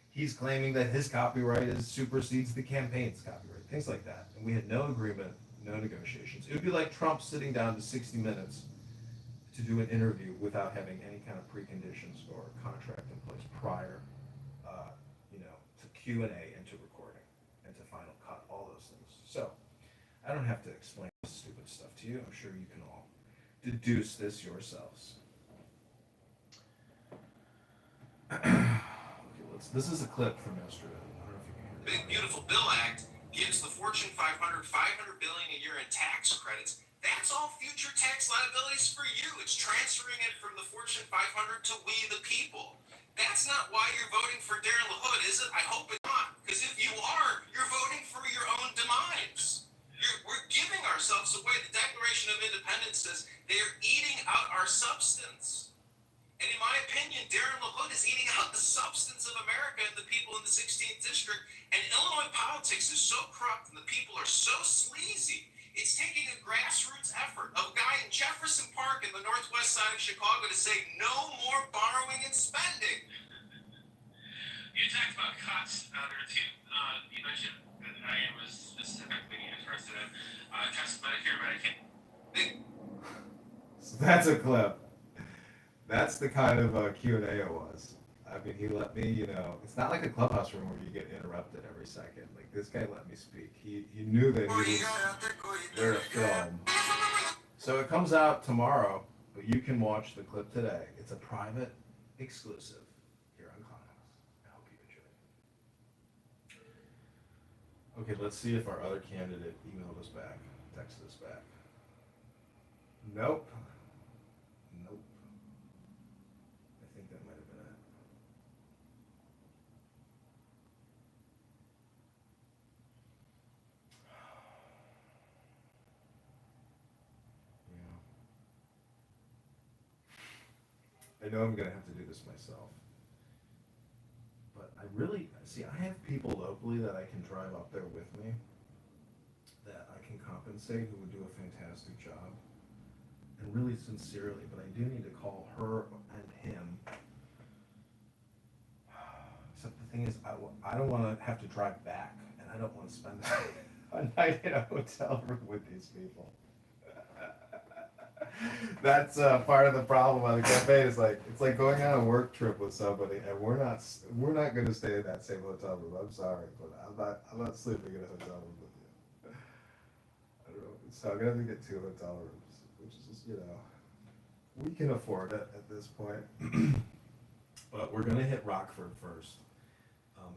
he's claiming that his copyright supersedes the campaign's copyright, things like that. And we had no agreement, no negotiations. It would be like Trump sitting down to 60 Minutes to do an interview without having any kind of preconditions or contract in place prior, to Q&A and to recording and to final cut, all those things. So I don't have to explain this stupid stuff to you. I'm sure you can all deduce this yourselves. Okay, this is a clip from yesterday. I don't know if you can hear it. Big Beautiful Bill Act gives the Fortune 500 $500 billion a year in tax credits. That's all future tax liabilities for you. It's transferring it from the Fortune 500 to we the people. That's not why you're voting for Darren LaHood, is it? I hope it's not. Because if you are, you're voting for your own demise. We're giving ourselves away. The Declaration of Independence says they are eating out our substance. And in my opinion, Darren LaHood is eating out the substance of America and the people in the 16th district. And Illinois politics is so corrupt and the people are so sleazy. It's taking a grassroots effort of a guy in Jefferson Park in the northwest side of Chicago to say no more borrowing and spending. You talked about cuts there too. You mentioned that I was specifically interested in cuts Medicare, Medicaid. So that's a clip. That's the kind of Q&A it was. I mean, he let me, it's not like a clubhouse room where you get interrupted every second. Like, this guy let me speak. He knew that he was there to film. So it comes out tomorrow, but you can watch the clip today. It's a private exclusive here on Clubhouse. I hope you enjoy it. Okay, let's see if our other candidate emailed us back, texted us back. Nope. Nope. I think that might have been it. Yeah. I know I'm gonna have to do this myself. But I have people locally that I can drive up there with me that I can compensate who would do a fantastic job. And really sincerely, but I do need to call her and him. Except the thing is, I don't want to have to drive back, and I don't want to spend a night in a hotel room with these people. That's part of the problem on the campaign. It's like going on a work trip with somebody, and we're not going to stay in that same hotel room. I'm sorry, but I'm not sleeping in a hotel room with you. I don't know. So I'm gonna have to get 2 hotel rooms, which is we can afford it at this point. But we're gonna hit Rockford first,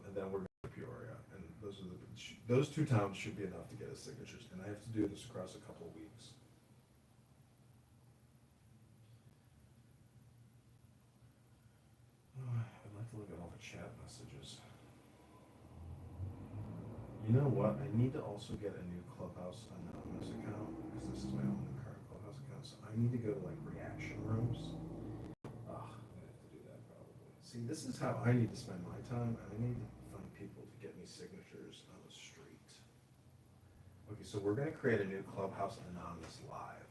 and then we're going to Peoria, and those those two towns should be enough to get his signatures, and I have to do this across a couple of weeks. I'd like to look at all the chat messages. You know what? I need to also get a new Clubhouse Anonymous account, because this is my only current Clubhouse account, so I need to go to like reaction rooms. Ugh, I'm gonna have to do that probably. See, this is how I need to spend my time. I need to find people to get me signatures on the street. Okay, so we're gonna create a new Clubhouse Anonymous live.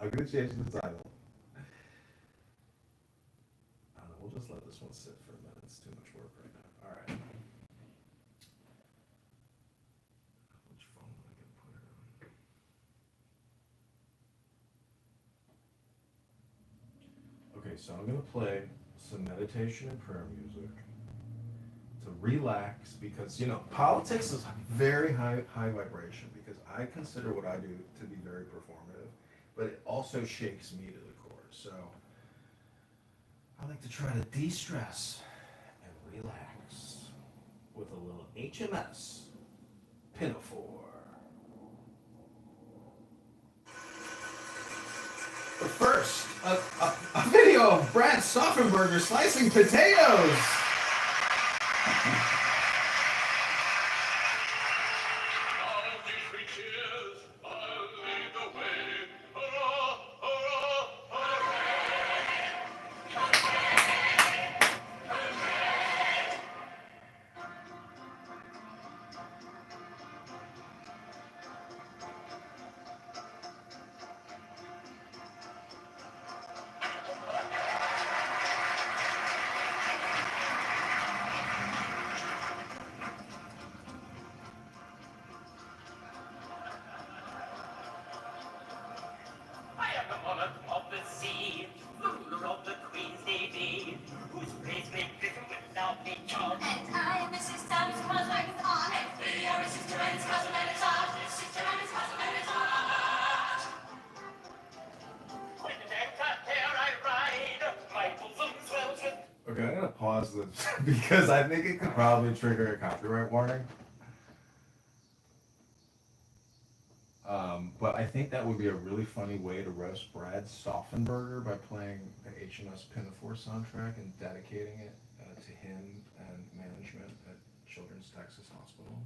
I'm gonna change the title. We'll just let this one sit for a minute. It's too much work right now. All right. Which phone am I gonna put it on? Okay, so I'm gonna play some meditation and prayer music to relax, because politics is very high vibration, because I consider what I do to be very performative, but it also shakes me to the core. So I like to try to de-stress and relax with a little HMS Pinafore. But first, a video of Brad Stoffenberger slicing potatoes. Okay, I'm gonna pause this because I think it could probably trigger a copyright warning. But I think that would be a really funny way to roast Brad Stoffenberger by playing the HMS Pinafore soundtrack and dedicating it to him and management at Children's Texas Hospital.